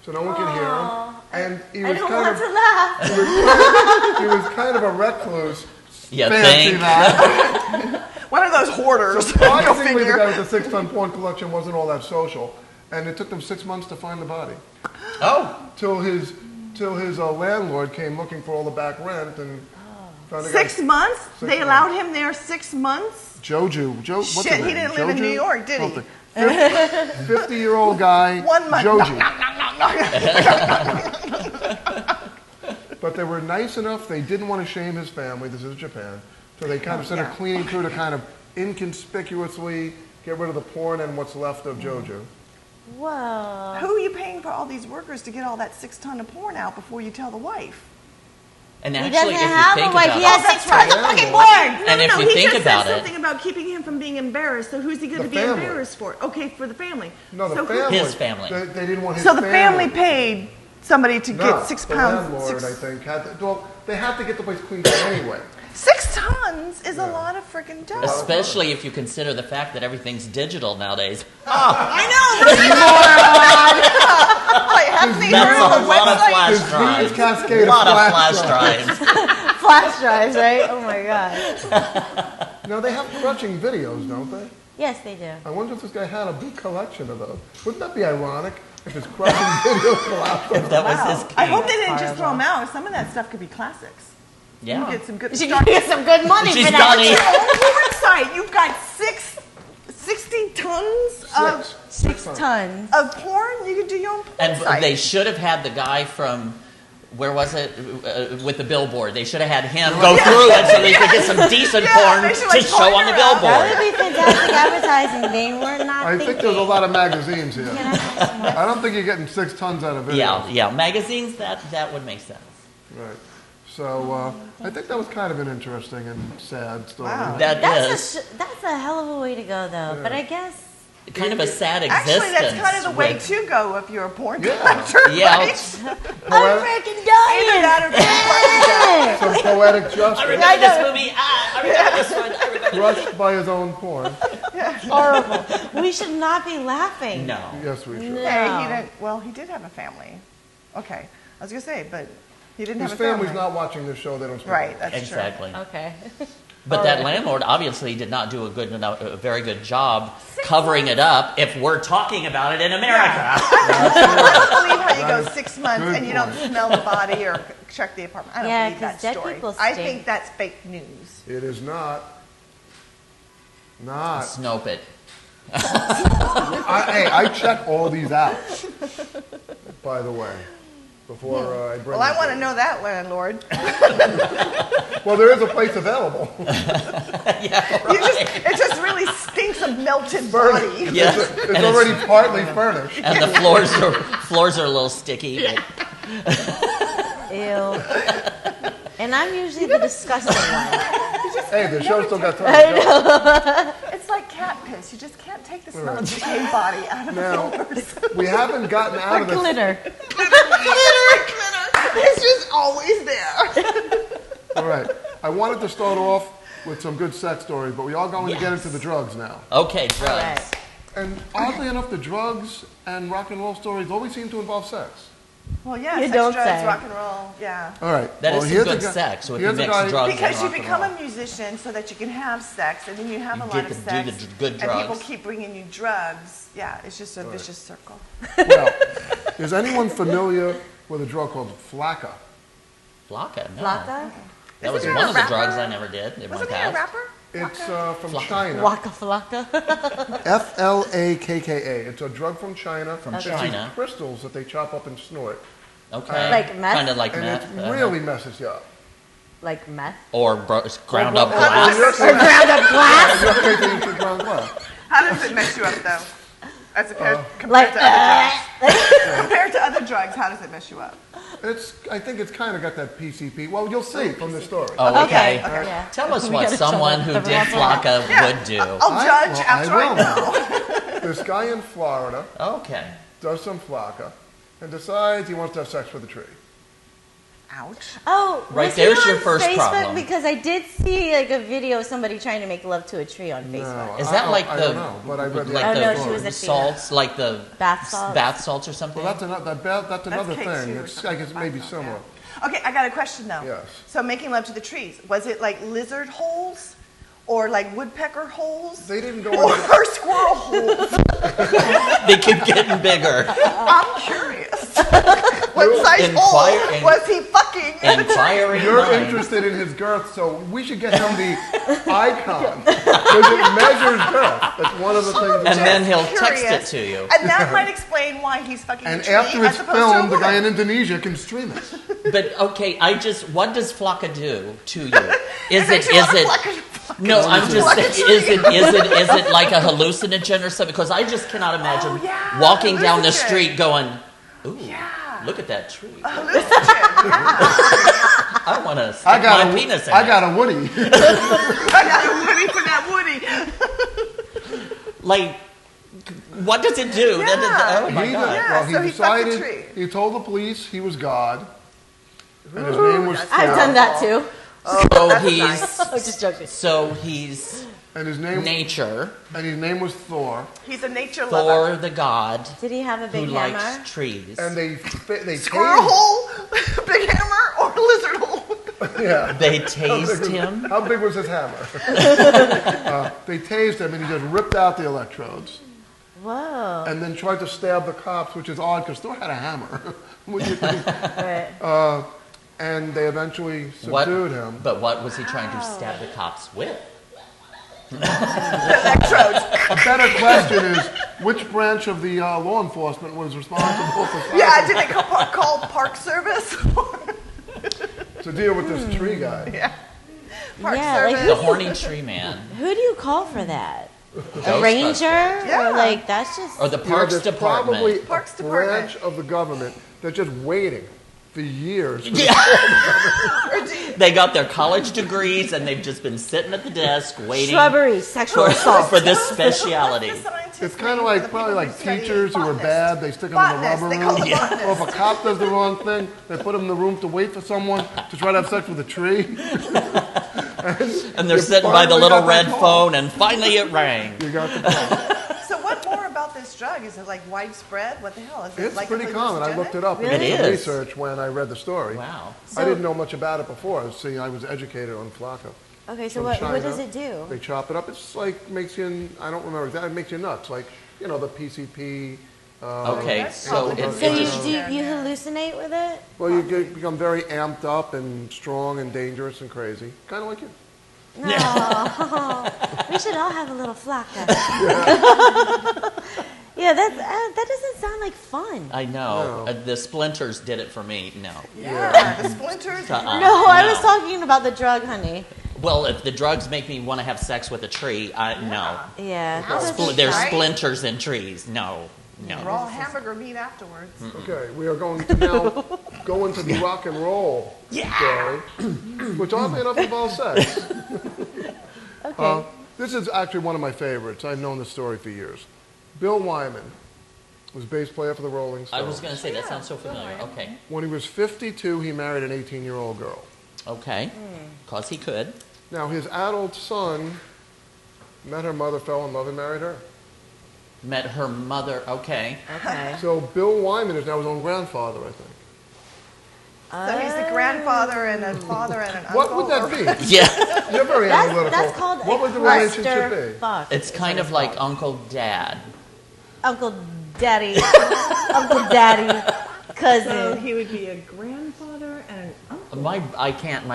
so no one could hear him. And he I was don't kind want of to laugh. he was kind of a recluse. You Fancy think? that. One of those hoarders. Go Surprisingly, the figure. guy with the 6-ton porn collection wasn't all that social, and it took them 6 months to find the body. Oh, Till his landlord came looking for all the back rent and found the guy. 6 months? 6 They months. allowed him there 6 months? What's Shit, his name? he didn't live in Joju? New York, did he? Something. 50-year-old guy, 1 month. Joji. Knock, knock, knock, knock. But they were nice enough, they didn't want to shame his family, this is Japan, so they kind of sent a cleaning crew to kind of inconspicuously get rid of the porn and what's left of Jojo. Whoa. Who are you paying for all these workers to get all that 6 ton of porn out before you tell the wife? and He actually, doesn't if have you a think wife. about He it, has 6 tons of Yeah. fucking porn. And if you he think just about said it- something about keeping him from being embarrassed. So who's he going to The be family. embarrassed for? Okay, for the family. No, the so family. His family. They didn't want his So the family paid somebody to No, get 6 the pounds. landlord, 6, I think, they had to get the place cleaned out anyway. 6 tons is a lot of freaking dough. especially if you consider the fact that everything's digital nowadays. I know. Like, haven't they That's heard a of the lot of website? flash Huge drives. cascade A lot of of flash flash drives. Flash drives, right? Oh my god. Now, they have crushing videos, don't they? Yes, they do. I wonder if this guy had a big collection of those. Wouldn't that be ironic if his crushing video collapsed? If that was his I king. hope they didn't just throw them out. Some of that stuff could be classics. You Yeah. get some good. She can get some good money She's for done that. it. Your own porn site. You've got 60 tons of 6 tons. porn. You can do your own porn And site. they should have had the guy from, where was it, with the billboard. They should have had him go through it so they could get some decent porn they should, to like, show on the point her out. That billboard. would be fantastic advertising. They were not I think thinking. there's a lot of magazines here. You know? I don't think you're getting 6 tons out of videos. Yeah, magazines, that would make sense. Right. So I think that was kind of an interesting and sad story. Wow. That is. That's a hell of a way to go, though. But I guess kind of a sad Actually, existence. that's kind of the way with- to go if you're a porn Yeah. collector. Yeah. Right? I'm freaking Either dying. that or be a Some poetic I justice. remember this movie. I remember this one. I remember Crushed by his own porn. Horrible. We should not be laughing. No. Yes, we should. No. Hey, he didn't. Well, he did have a family. Okay, I was gonna say, but he didn't His have a family. family's not watching this show. They don't speak Right, English. that's Exactly. Okay. But that landlord obviously did not do a very good job covering it up. If we're talking about it in America, I don't believe how you That go is 6 months good and you don't point. smell the body or check the apartment. I don't Yeah, believe that 'cause dead story. people I stink. think that's fake news. It is not. Not. snope it. I check all these out. By the way, before I bring. Well, I them want to you. know that, landlord. Well, there is a place available. It just really stinks of melted body. Yeah, It's already partly furnished. and the floors are a little sticky. But Ew. And I'm usually the disgusting one. Hey, the show still got time to go. It's like cat piss. You just can't take the smell of decayed body out of the Now, floors. we haven't gotten out of this. Glitter. It's just always there. All right. I wanted to start off with some good sex stories, but we are going to get Yes. into the drugs now. Okay, drugs. Right. And oddly enough, the drugs and rock and roll stories always seem to involve sex. Well, yeah, You sex, don't drugs, say. rock and roll, yeah. All right. That well, is here's some a good guy- sex if you here's a mix guy- drugs Because and you rock and become roll. a musician so that you can have sex, and then you have You a get lot of to do sex, the good and people drugs. keep bringing you drugs. Yeah, it's just a vicious circle. Well, is anyone familiar with a drug called Flakka? Flocka, no. Flocka? That was Isn't one there of a the drugs rapper? I never did in my Wasn't he a past. rapper? It's from China. Waka flocka. Flakka. It's a drug from China. From It's China. these crystals that they chop up and snort. Okay. Like meth? Kind of like And meth. it really messes you up. Like meth. Or ground up Well, glass. you're saying- Ground up glass. you're saying you should ground glass. How does it mess you up, though? As compared, Like, to other drugs. Compared to other drugs, how does it mess you up? I think it's kind of got that PCP. Well, you'll see from the story. Oh, okay. Okay. Yeah. Tell us We what gotta someone shut who up. did Flocka would do. I'll judge after I will know. This guy in Florida Okay. does some Flakka and decides he wants to have sex with a tree. Ouch. Oh, Right, was he there's on your first Facebook? problem. Because I did see like a video of somebody trying to make love to a tree on Facebook. No, Is that like I the don't know, but I read the like Oh, the no, she was a salts, like the Bath salts? bath salts or something? Well, that's another K2 thing. or It's, something. I guess maybe similar. Okay, I got a question though. Yes. So making love to the trees, was it like lizard holes? Or like woodpecker holes? They didn't go Or into squirrel holes? They keep getting bigger. I'm curious. What size hole Inquire- was he fucking in the tree? Inquiring You're mind. interested in his girth, so we should get him the icon. Because it measures girth. That's one of the things. And then he'll Just text it curious. to you. And that might explain why he's fucking And a tree after it's as opposed filmed, to the a guy in woman. Indonesia can stream it. But okay, what does Flocka do to you? Is makes it you wanna pluck a- no? I'm just Pluck a saying, is it like a hallucinogen or something? Because I just cannot imagine Oh, yeah, walking down the hallucinogen. street going, "Ooh, Yeah. look at that tree! Hallucinogen, yeah. I want to stick I got my a penis in I it." got a Woody. I got a Woody for that Woody. Like, what does it do? Yeah. Oh my He god! did- Yeah, well, so he he fucked the decided. tree. He told the police he was God, and his name was I've Thor. done that too. So that's he's nice. I'm just joking. so he's And his name nature. and his name was Thor. He's a nature lover. Thor, the god Did he have a who big likes hammer? trees. And they Squirrel tased, hole, big hammer, or lizard hole? yeah. They tased him. How big was his hammer? They tased him, and he just ripped out the electrodes, Whoa. and then tried to stab the cops, which is odd because Thor had a hammer. What do you think? Right. And they eventually What? subdued him. But what was he trying to stab the cops with? Electrodes. A better question is, which branch of the law enforcement was responsible for Yeah, did they call park service? to deal with this tree guy? Yeah. Park Yeah, like service. The horny tree man. Who do you call for that? A Ghostbusters. ranger? Yeah. Or like that's just Or the You know, Parks there's Department. probably Parks a Department. branch of the government that's just waiting for years. They got their college degrees and they've just been sitting at the desk waiting shrubbery, sexual assault. for this speciality. What's the scientific It's name kind of for like the probably people like who study it? teachers who are Botanist. bad. They stick them in the Botanist. rubber They call room. them botanists. Or if a cop does the wrong thing, they put him in the room to wait for someone to try to have sex with a tree. And they're You sitting by the finally little got that red call. phone, and finally it rang. You got the call. So what more about this drug? Is it like widespread? What the hell? Is it It's like pretty a common. I looked it up. Really? I did It some is. research when I read the story. Wow. I didn't know much about it before. See, I was educated on flocka. Okay, so From what China. does it do? They chop it up. It's like makes you. I don't remember that. It makes you nuts. Like the PCP. Okay, so probably it, good. So it you just, you hallucinate with it? Well, you become very amped up and strong and dangerous and crazy, kind of like you. No. We should all have a little flocka. Yeah, that doesn't sound like fun. I know. No. The splinters did it for me. No. Yeah, the splinters. Uh-uh. No, I was No. talking about the drug, honey. Well, if the drugs make me want to have sex with a tree, no. Yeah. There's Right? splinters in trees. No. Raw hamburger meat afterwards. Okay, we are going to now go into the rock and roll story, which oddly enough involves sex. Okay. This is actually one of my favorites. I've known this story for years. Bill Wyman was bass player for the Rolling I Stones. was going to say, that sounds so familiar. Okay. When he was 52, he married an 18-year-old girl. Okay. Because he could. Now, his adult son met her mother, fell in love, and married her. Met her mother. Okay. Okay. So Bill Wyman is now his own grandfather, I think. So he's the grandfather and a father and an uncle. What would that be? Yeah. You're very analytical. That's called what a would the relationship cluster be? fuck. It's kind of like Uncle Dad. Uncle Daddy. Uncle Daddy. So Cousin. he would be a grandfather and an uncle. My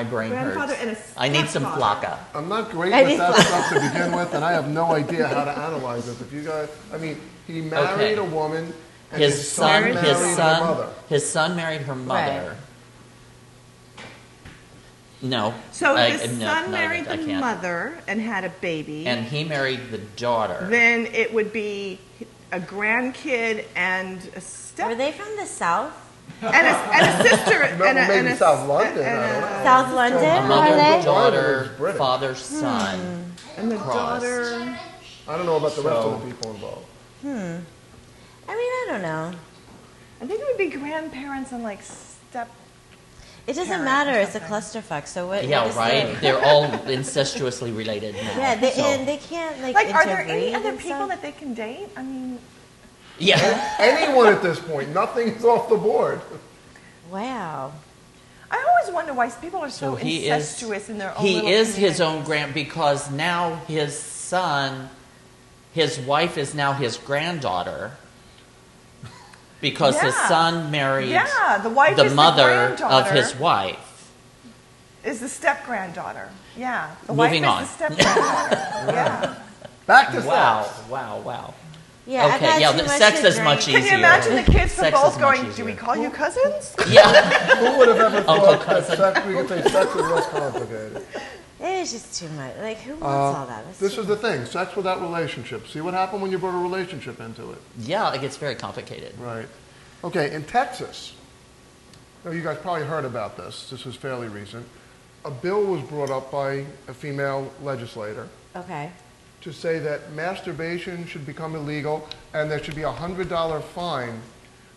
brain Grandfather hurts. and a I need some stepfather. flocka. I'm not great I with need that fun. stuff to begin with, and I have no idea how to analyze this. If you guys, I mean, he married Okay. a woman, and His son, married her mother. his son married her mother. No. So I- his no, son no, married I the can't. mother and had a baby. And he married the daughter. Then it would be a grandkid and a step Were they from the South? and a sister and a, Maybe and a South London, and I don't a- know. South London, A are mother, they? daughter, was British. father, son. and the Crossed. daughter. I don't know about the rest So- of the people involved. I mean, I don't know. I think it would be grandparents and like step. It doesn't Parent or matter. It's a something. clusterfuck. So what? Yeah, what is right. the- They're all incestuously related now. Yeah, so- and they can't like. Like, are there any interbreed other and people stuff? that they can date? I mean, yeah. Anyone at this point, nothing is off the board. Wow. I always wonder why people are so, he incestuous in their own. He little is his communities. own grand because now his son, his wife is now his granddaughter. Because his Yeah. son married Yeah, the wife the is mother the of his granddaughter. wife. Is the step granddaughter? Yeah, the Moving wife on. is the step granddaughter. Yeah. Back to Wow, sex. wow. Yeah. I've Okay, had yeah, too the much sex to is much drink. easier. Can you imagine the kids from Sex is both much going? Do easier. we call you cousins? Yeah. Who would have ever Uncle thought that cousin. sex, we could say sex is less complicated? It's just too much. Like, who wants all that? That's This too- is the thing, sex without relationship. See what happened when you brought a relationship into it? Yeah, it gets very complicated. Right. Okay, in Texas, now you guys probably heard about this. This was fairly recent. A bill was brought up by a female legislator Okay. to say that masturbation should become illegal and there should be a $100 fine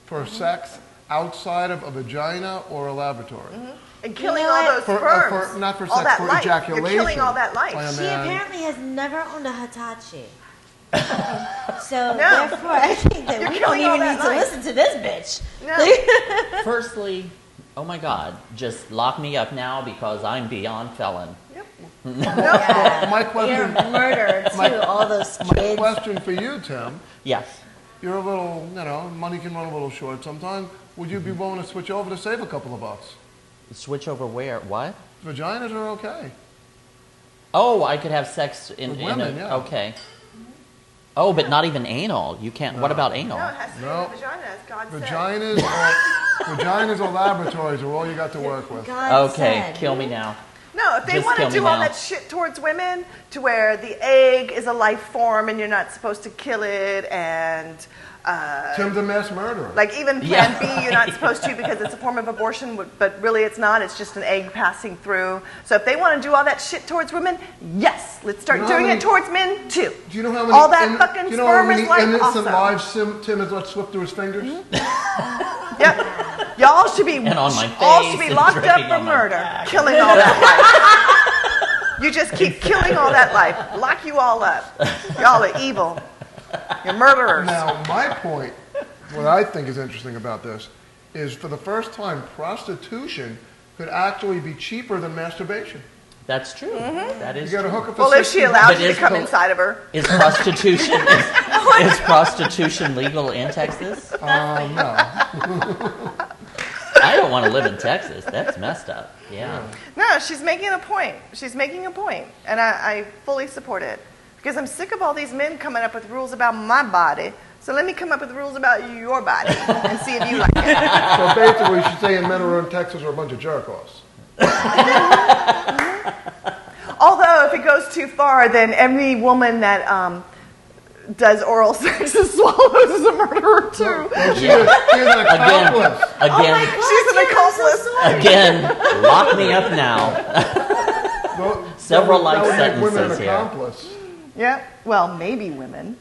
for sex outside of a vagina or a laboratory. And killing You know all what? those For- sperms. not for all sex, that for life. ejaculation. You're killing all that life. By a She man. apparently has never owned a Hitachi. So No. therefore, I think that You're we don't killing all even that need to life. listen to this bitch. No. Firstly, oh my God, just lock me up now because I'm beyond felon. Yep. My You're question, a murderer too. All those my kids. question for you, Tim, Yes. you're a little, money can run a little short sometimes. Would you be willing to switch over to save a couple of bucks? Switch over where? What? Vaginas are okay. Oh, I could have sex in, With in women, a, yeah. okay. Oh, but not even anal. You can't. What about anal? No, it has to be No. in the vagina, as God said. Vaginas or laboratories are all you got to work with. God Okay, said. kill me now. No, if they Just want to kill me do all now. that shit towards women, to where the egg is a life form and you're not supposed to kill it, and Tim's a mass murderer. Like even Plan B, you're not supposed to because it's a form of abortion, but really it's not. It's just an egg passing through. So if they want to do all that shit towards women, yes, let's start doing it towards men too. Do you know how many all that fucking sperm is like innocent awesome. lives Tim has let slip through his fingers? Yep. Y'all should be locked up for murder, killing all that life. You just keep killing all that life. Lock you all up. Y'all are evil. You're murderers. Now, my point, what I think is interesting about this, is for the first time, prostitution could actually be cheaper than masturbation. That's true. That is You got to true. hook up for Well, if she allows you to is come inside of her. Is prostitution is prostitution legal in Texas? No. I don't want to live in Texas. That's messed up. Yeah. No, she's making a point. She's making a point, and I fully support it. Because I'm sick of all these men coming up with rules about my body. So let me come up with rules about your body and see if you like it. So basically, she's saying men who are in Texas are a bunch of jerk-offs. Although, if it goes too far, then every woman that does oral sex and swallows is a murderer too. Well, she's an accomplice. Again, She's an accomplice. again, lock me up now. Well, Several that life would make women sentences an here. accomplice. Yeah, well, maybe women.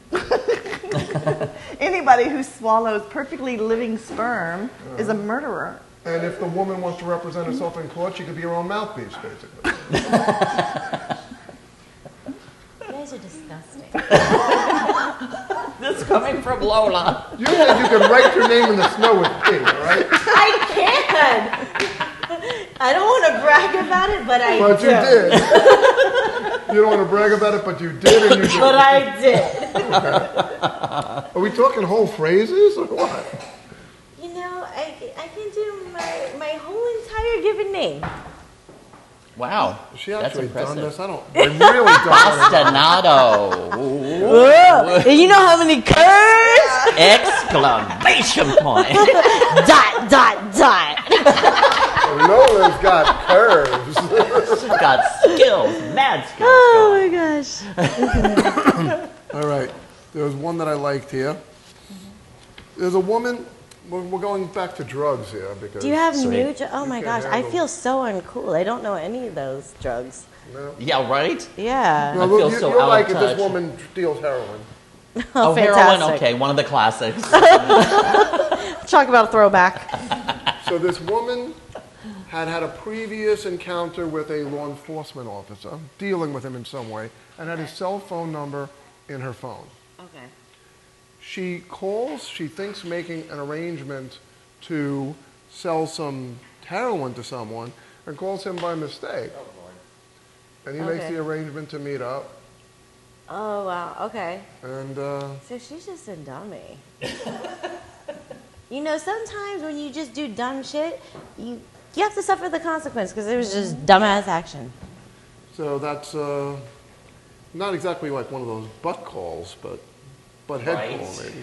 Anybody who swallows perfectly living sperm is a murderer. And if the woman wants to represent herself in court, she could be her own mouthpiece, basically. You guys are disgusting. This coming from Lola. You said you could write your name in the snow with P, all right? I can. I don't want to brag about it, but I But do. you did. You don't want to brag about it, but you did, and you did. But I did. Are we talking whole phrases or what? You know, I can do my whole entire given name. Wow. Has she That's actually done impressive. this? I really don't want Bastinado. And you know how many curves? Exclamation point. Dot. to. Lola's got curves. She's got skills, mad skills. Oh my gosh. All right. There was one that I liked here. There's a woman. We're going back to drugs here because. Do you have Sweet. new drugs? Oh my You gosh, can't I handle- feel so uncool. I don't know any of those drugs. No. Yeah, right? Yeah. No, I feel you, so you're out like of if this touch. woman deals heroin. Oh, fantastic. heroin? Okay, one of the classics. Talk about a throwback. So this woman had a previous encounter with a law enforcement officer, dealing with him in some way, and had his cell phone number in her phone. Okay. She calls, she thinks making an arrangement to sell some heroin to someone, and calls him by mistake. And he makes Okay. the arrangement to meet up, Oh wow. Okay. and So she's just a dummy. You know, sometimes when you just do dumb shit, you have to suffer the consequence because it was just dumbass action. so that's not exactly like one of those butt calls, but head Right. call maybe.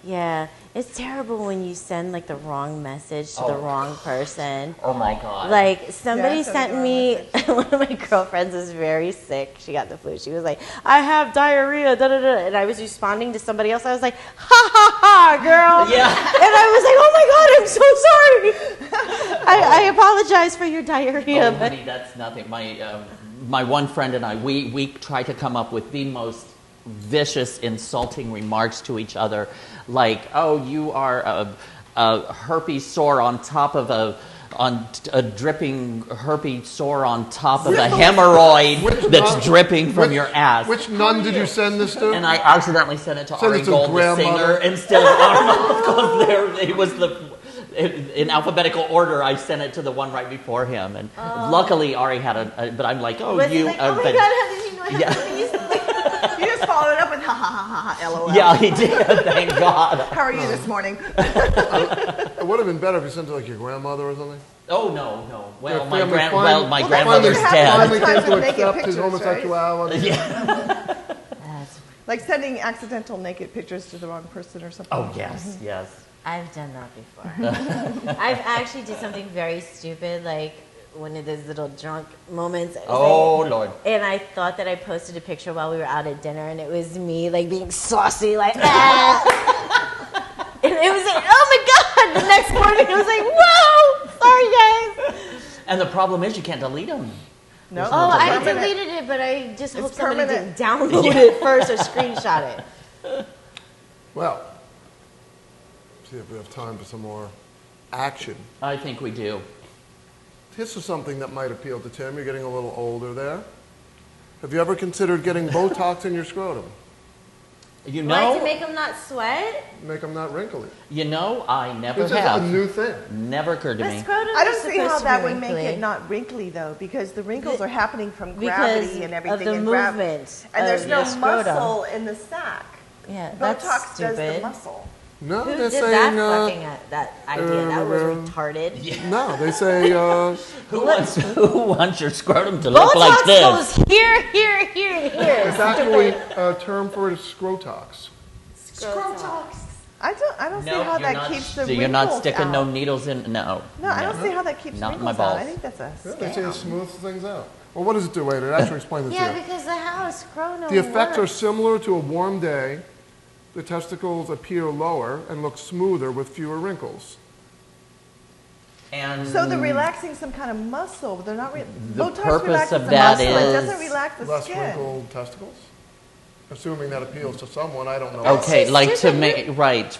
Yeah, it's terrible when you send like the wrong message to the Oh. wrong person. Oh my God. Like somebody Yeah, sent send me, one of my girlfriends is very sick. She got the flu. She was like, I have diarrhea, da da da. And I was responding to somebody else. I was like, ha ha ha, girl. Yeah. And I was like, oh my God, I'm so sorry. I apologize for your diarrhea. Oh, But honey, that's nothing. My one friend and I, we try to come up with the most vicious, insulting remarks to each other, like, "Oh, you are a herpes sore on top of a dripping herpes sore on top of a hemorrhoid that's nun- dripping from which- your ass." Which nun did you send this to? And I accidentally sent it to Send Ari it to Gold, the grandmother. singer, instead of Arnold, because it was in alphabetical order. I sent it to the one right before him, and luckily Ari had but I'm like, oh, was he you. like, oh my but- God, how did you know? Yeah. You just followed it up with ha ha ha ha ha lol. Yeah, he did. Thank God. How are you this morning? It would have been better if you sent it to like your grandmother or something. Oh no. Well, Your my family my finally- grandmother's finally- dead. Finally Sometimes came to with naked accept his pictures, right? homosexuality. Like sending accidental naked pictures to the wrong person or something. Oh yes. I've done that before. I've actually did something very stupid, like one of those little drunk moments. Oh Lord. And I thought that I posted a picture while we were out at dinner, and it was me like being saucy, like, ah! it was like, oh my god! The next morning, it was like, whoa! Sorry, guys. And the problem is you can't delete them. No. Oh, I permanent. deleted it, but I just hope It's somebody permanent. didn't download it first or screenshot it. Well, see if we have time for some more action. I think we do. This is something that might appeal to Tim. You're getting a little older there. Have you ever considered getting Botox in your scrotum? You Why, to know, make them not sweat? Make them not wrinkly. I never This is a have. new thing. Never occurred to The me. scrotum I is don't see how supposed to that be would make wrinkly. it not wrinkly though, because the wrinkles are happening from Because gravity and of everything. the and movement and there's of no your scrotum. muscle in the sac. Yeah, that's Botox does the stupid. muscle. No, Who they're did saying, that idea? That was retarded. no, they say, Who wants your scrotum to look like Botox this? goes here, here, here, and here. it's actually a term for it is scrotox. Scrotox. I don't see No, how you're that not, keeps the so you're not wrinkles sticking no out. needles in. No. No, I don't see how that keeps Not in my wrinkles out. I balls. think that's a Yeah, they say it scam. smooths things out. Well, what does it do, Wade? It actually explains it Yeah, to you. because of how a scrotum The effects are works. similar to a warm day. The testicles appear lower and look smoother with fewer wrinkles. And So they're relaxing some kind of muscle, but they're not. The Botox purpose relaxes of the that muscle. It is- doesn't relax the Less skin. wrinkled testicles? Assuming that appeals to someone, I don't know. okay, so like to stupid. make right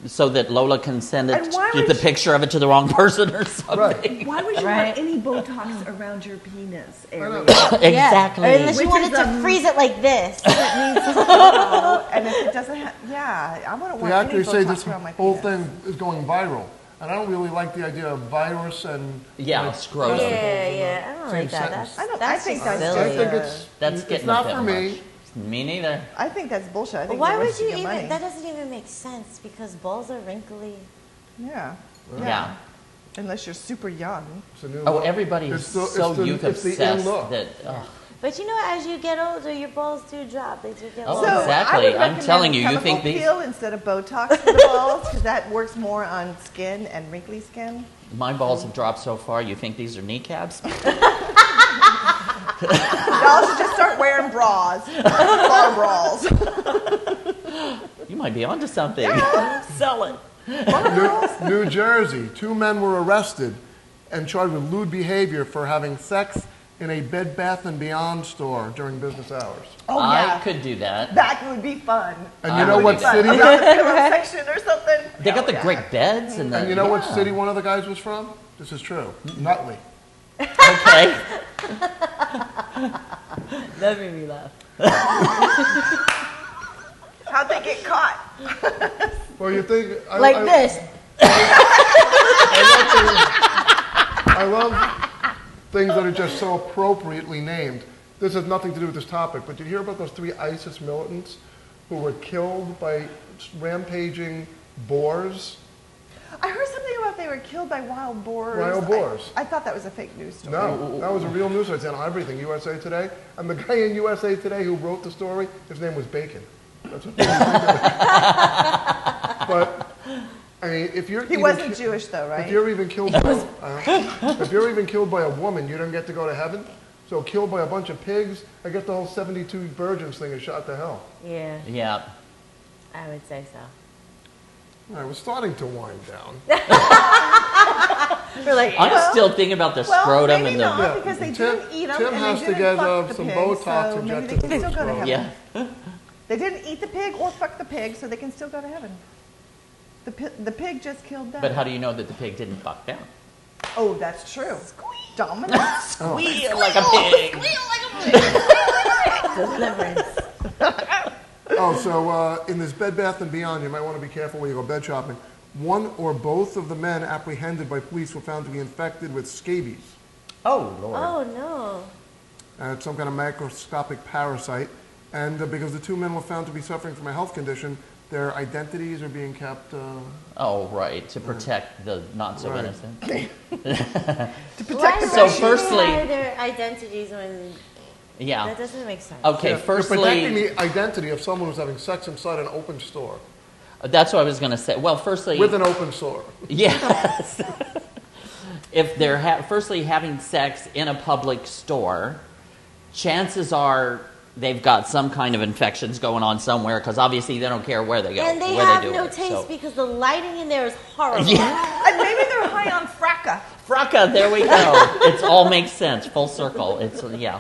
so that Lola can send it And why the would picture of it to the wrong person or something. Right. Why would you Right. want any Botox around your penis area? Exactly. Yeah. Or unless you Which wanted is, to freeze it like this. And if it doesn't have, yeah, I wouldn't They want any actually say Botox this around my whole penis. thing is going viral. And I don't really like the idea of virus and Yeah, like, scrotum. Yeah, I don't Same like that. sentence. That's I think just that's I silly. think it's That's getting it's not a bit for much. me. Me neither. I think that's bullshit. I think Why you're would wasting you your even? money. That doesn't even make sense because balls are wrinkly. Yeah. Yeah. Unless you're super young. It's a new Oh, look. everybody is It's the- so it's the- youth it's the in obsessed look. that. ugh. But you know, as you get older, your balls do drop. They do get Oh, longer. So exactly. I would I'm recommend telling you, a you think chemical these- peel instead of Botox for the balls because that works more on skin and wrinkly skin. My balls have dropped so far. You think these are kneecaps? Y'all should just start wearing bras, bar bras. You might be onto something. Sell it. New Jersey, 2 men were arrested and charged with lewd behavior for having sex in a Bed Bath & Beyond store during business hours. Oh I yeah, could do that. that would be fun. And I you know would what do that. city? Around the pillow section or something. They got Hell the yeah. great beds and the. And you know what yeah. city one of the guys was from? This is true. Nutley. Okay. That made me laugh. How'd they get caught? Well, you think Like this. I love things that are just so appropriately named. This has nothing to do with this topic, but did you hear about those 3 ISIS militants who were killed by rampaging boars? I heard something about they were killed by wild boars. Wild boars. I thought that was a fake news story. No, that was a real news story. It's on everything, USA Today. And the guy in USA Today who wrote the story, his name was Bacon. That's what But, I mean, if you're He even wasn't Jewish though, right? If you're even killed by a woman, you don't get to go to heaven. So killed by a bunch of pigs, I guess the whole 72 virgins thing is shot to hell. Yeah, Yeah. I would say so. I was starting to wind down. We're like, I'm still thinking about the well, scrotum maybe and the. not because they Tim- didn't eat them Tim and has they to didn't get, fuck the some pig, Botox so maybe they injected can into still his go to scrotum. heaven. Yeah. They didn't eat the pig or fuck the pig, so they can still go to heaven. The pig just killed them. But how do you know that the pig didn't fuck down? Oh, that's true. Dominant. Squeal like a pig. deliverance. Oh, so in this Bed Bath & Beyond, you might want to be careful when you go bed shopping. One or both of the men apprehended by police were found to be infected with scabies. Oh, Lord. Oh no. It's some kind of microscopic parasite. And because the 2 men were found to be suffering from a health condition, their identities are being kept. Oh, right. To protect the not so Right. innocent. To protect Why the would So you firstly- hide their identities when Yeah. that doesn't make sense. Okay, They're protecting firstly, the identity of someone who's having sex inside an open store. that's what I was going to say. Well, firstly, With an open store. yes. If they're firstly having sex in a public store, chances are they've got some kind of infections going on somewhere because obviously they don't care where they go. And they where have do no it, taste so. because the lighting in there is horrible. Yeah. And maybe they're high on fracca. Fracca, there we go. It all makes sense, full circle. It's yeah.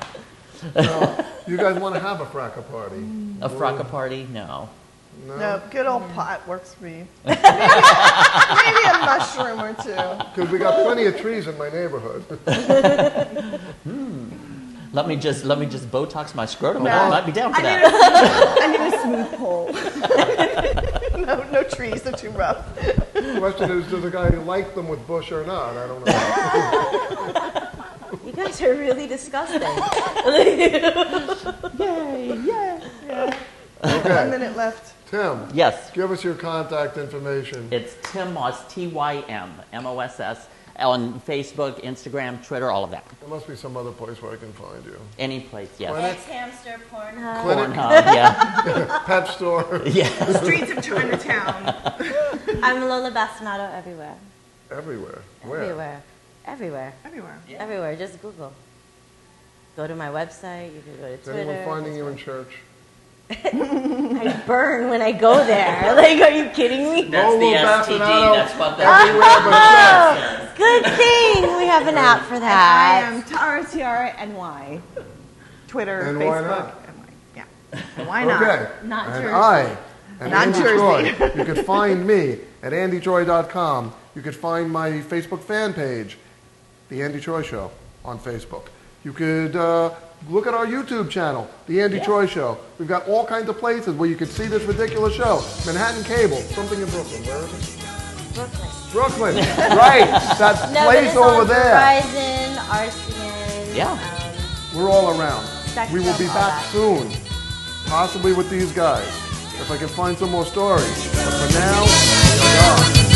So, you guys want to have a fracca party? A fracca party? No. No, good old pot works for me. Maybe a mushroom or two. Because we got plenty of trees in my neighborhood. Let me just Botox my scrotum. No. I might be down for that. I need a smooth pole. no trees, they're too rough. The question is, does a guy like them with bush or not? I don't know. You guys are really disgusting. Yay. Okay. 1 minute left. Tim, Yes. give us your contact information. It's Tym Moss, Tym, MOSS, on Facebook, Instagram, Twitter, all of that. There must be some other place where I can find you. Any place, yes. Clinic? Ex-hamster, Pornhub. Clinic, Pornhub, yeah. pet store, Yeah. Streets of Chinatown. I'm Lola Bastinado everywhere. everywhere. Where? Everywhere. Everywhere. Just Google. Go to my website. You can go to Is Twitter. anyone finding you in church? I burn when I go there. Like, are you kidding me? That's the Lola STD, Bastinado, that's what everywhere but church. Good thing we have an app for I that. am Tiara NY. Twitter, And Facebook. why not? NY. Yeah. And why not? Okay. Not and Jersey. I am Not Andy Jersey. Troy. You can find me at andytroy.com. You can find my Facebook fan page, The Andy Troy Show, on Facebook. You could look at our YouTube channel, The Andy Troy Show. We've got all kinds of places where you can see this ridiculous show. Manhattan Cable, something in Brooklyn. Where is it? Brooklyn. Right. That No, but place it's over on there. Verizon, RCN. Yeah. We're all around. Spectrum, We will be all back that. soon, possibly with these guys, if I can find some more stories. But for now, we are gone.